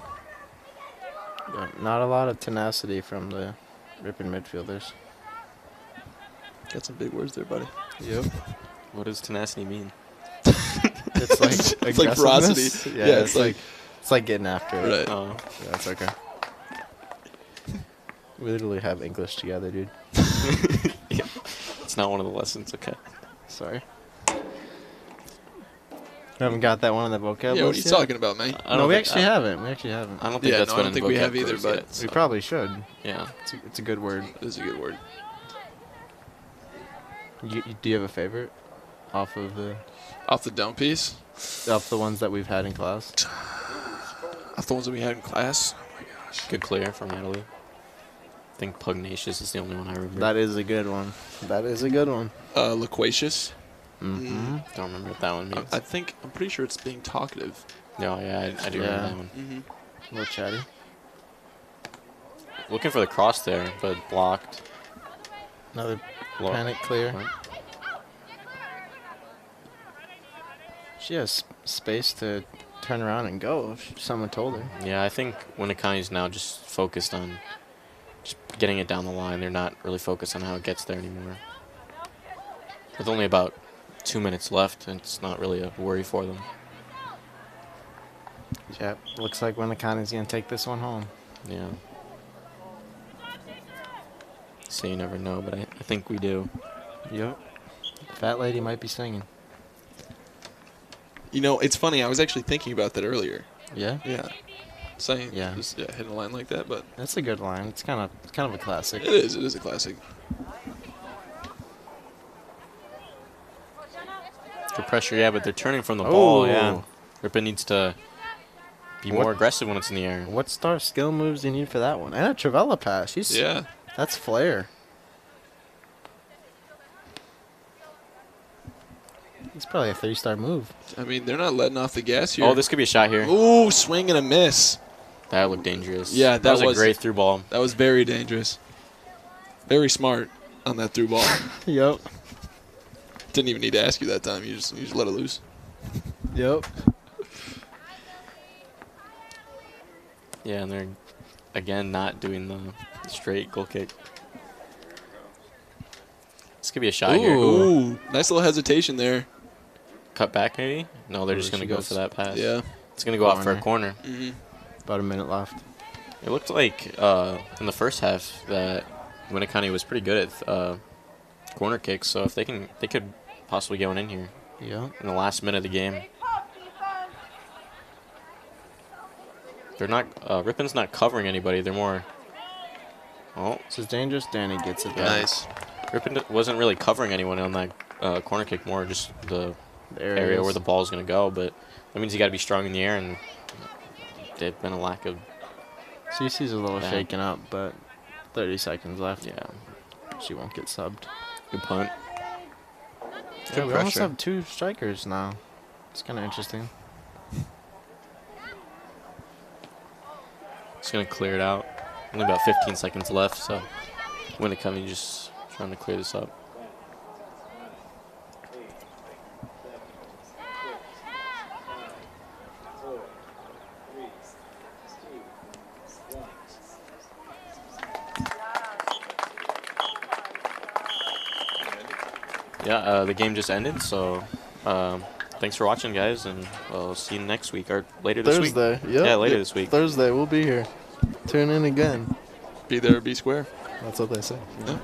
Yeah, not a lot of tenacity from the Ripon midfielders. Got some big words there, buddy. Yep. What does tenacity mean? It's like It's like ferocity. aggressiveness. Yeah, Yeah, it's it's like getting after it. Right. Oh. Yeah, that's okay. We literally have English together, dude. Yeah. It's not one of the lessons, okay. Sorry. We haven't got that one on the vocab Yeah, what are list you yet? talking about, man? I don't No, we think- actually haven't. We actually haven't. I don't think Yeah, that's no, I been don't in think we vocab have either, quiz but yet, We so- probably should. Yeah. It's a good word. It is a good word. Do you have a favorite off of Off the dome piece, the ones that we've had in class? off the ones that we had in class. Oh my gosh. Good clear from Natalie. I think pugnacious is the only one I remember. That is a good one. That is a good one. Loquacious. Mm-hmm. Don't remember what that one means. I'm pretty sure it's being talkative. No, yeah, I do remember Yeah. that one. Mm-hmm. A little chatty. Looking for the cross there, but blocked. Another Lo- panic clear. What? She has space to turn around and go if someone told her. Yeah, I think Winneconne's now just focused on just getting it down the line. They're not really focused on how it gets there anymore. With only about 2 minutes left, it's not really a worry for them. Yep. Looks like Winneconne's going to take this one home. Yeah. So you never know, but I think we do. Yep. Fat lady might be singing. You know, it's funny. I was actually thinking about that earlier. Yeah? Yeah. Saying, Yeah. just hitting a line like that, but That's a good line. It's kind of a classic. it is. It is a classic. Good pressure, yeah, but they're turning from the ball, yeah. Oh. Ripon needs to be What- more aggressive when it's in the air. What star skill moves do you need for that one? And a Travella pass. She's Yeah. That's flair. It's probably a 3-star move. I mean, they're not letting off the gas here. Oh, this could be a shot here. Ooh, swing and a miss. That looked dangerous. Yeah, that was a was- great through ball. That was very dangerous. Very smart on that through ball. Yep. Didn't even need to ask you that time. You just let it loose. Yep. Yeah, and they're, again, not doing the straight goal kick. This could be a shot here. Ooh, nice little hesitation there. Cut back, maybe? No, they're Ooh, just going to she go goes- for that pass. Yeah. It's going to go out for a corner. Mm-hmm. About a minute left. It looked like in the first half that Winneconne was pretty good at corner kicks, so if they could possibly get one in here Yep. in the last minute of the game. They're not Ripon's not covering anybody. They're more. Oh, This is dangerous. Danny gets it. Yeah. There. Nice. Ripon wasn't really covering anyone on that corner kick. More just the There area it where is. the ball's gonna go. But that means you got to be strong in the air, and there's been a lack of. CC's a little Yeah. shaken up, but 30 seconds left. Yeah, She won't get subbed. good punt. Yeah, Good we almost pressure. have 2 strikers now. It's kind of interesting. Just gonna clear it out. Only about 15 seconds left, so Winneconne just trying to clear this up. Yeah, the game just ended, so thanks for watching, guys, and we'll see you next week or later this week. Thursday. Yep. Yeah, later this week. Thursday. We'll be here. Tune in again. Be there, be square. That's what they say. Yeah.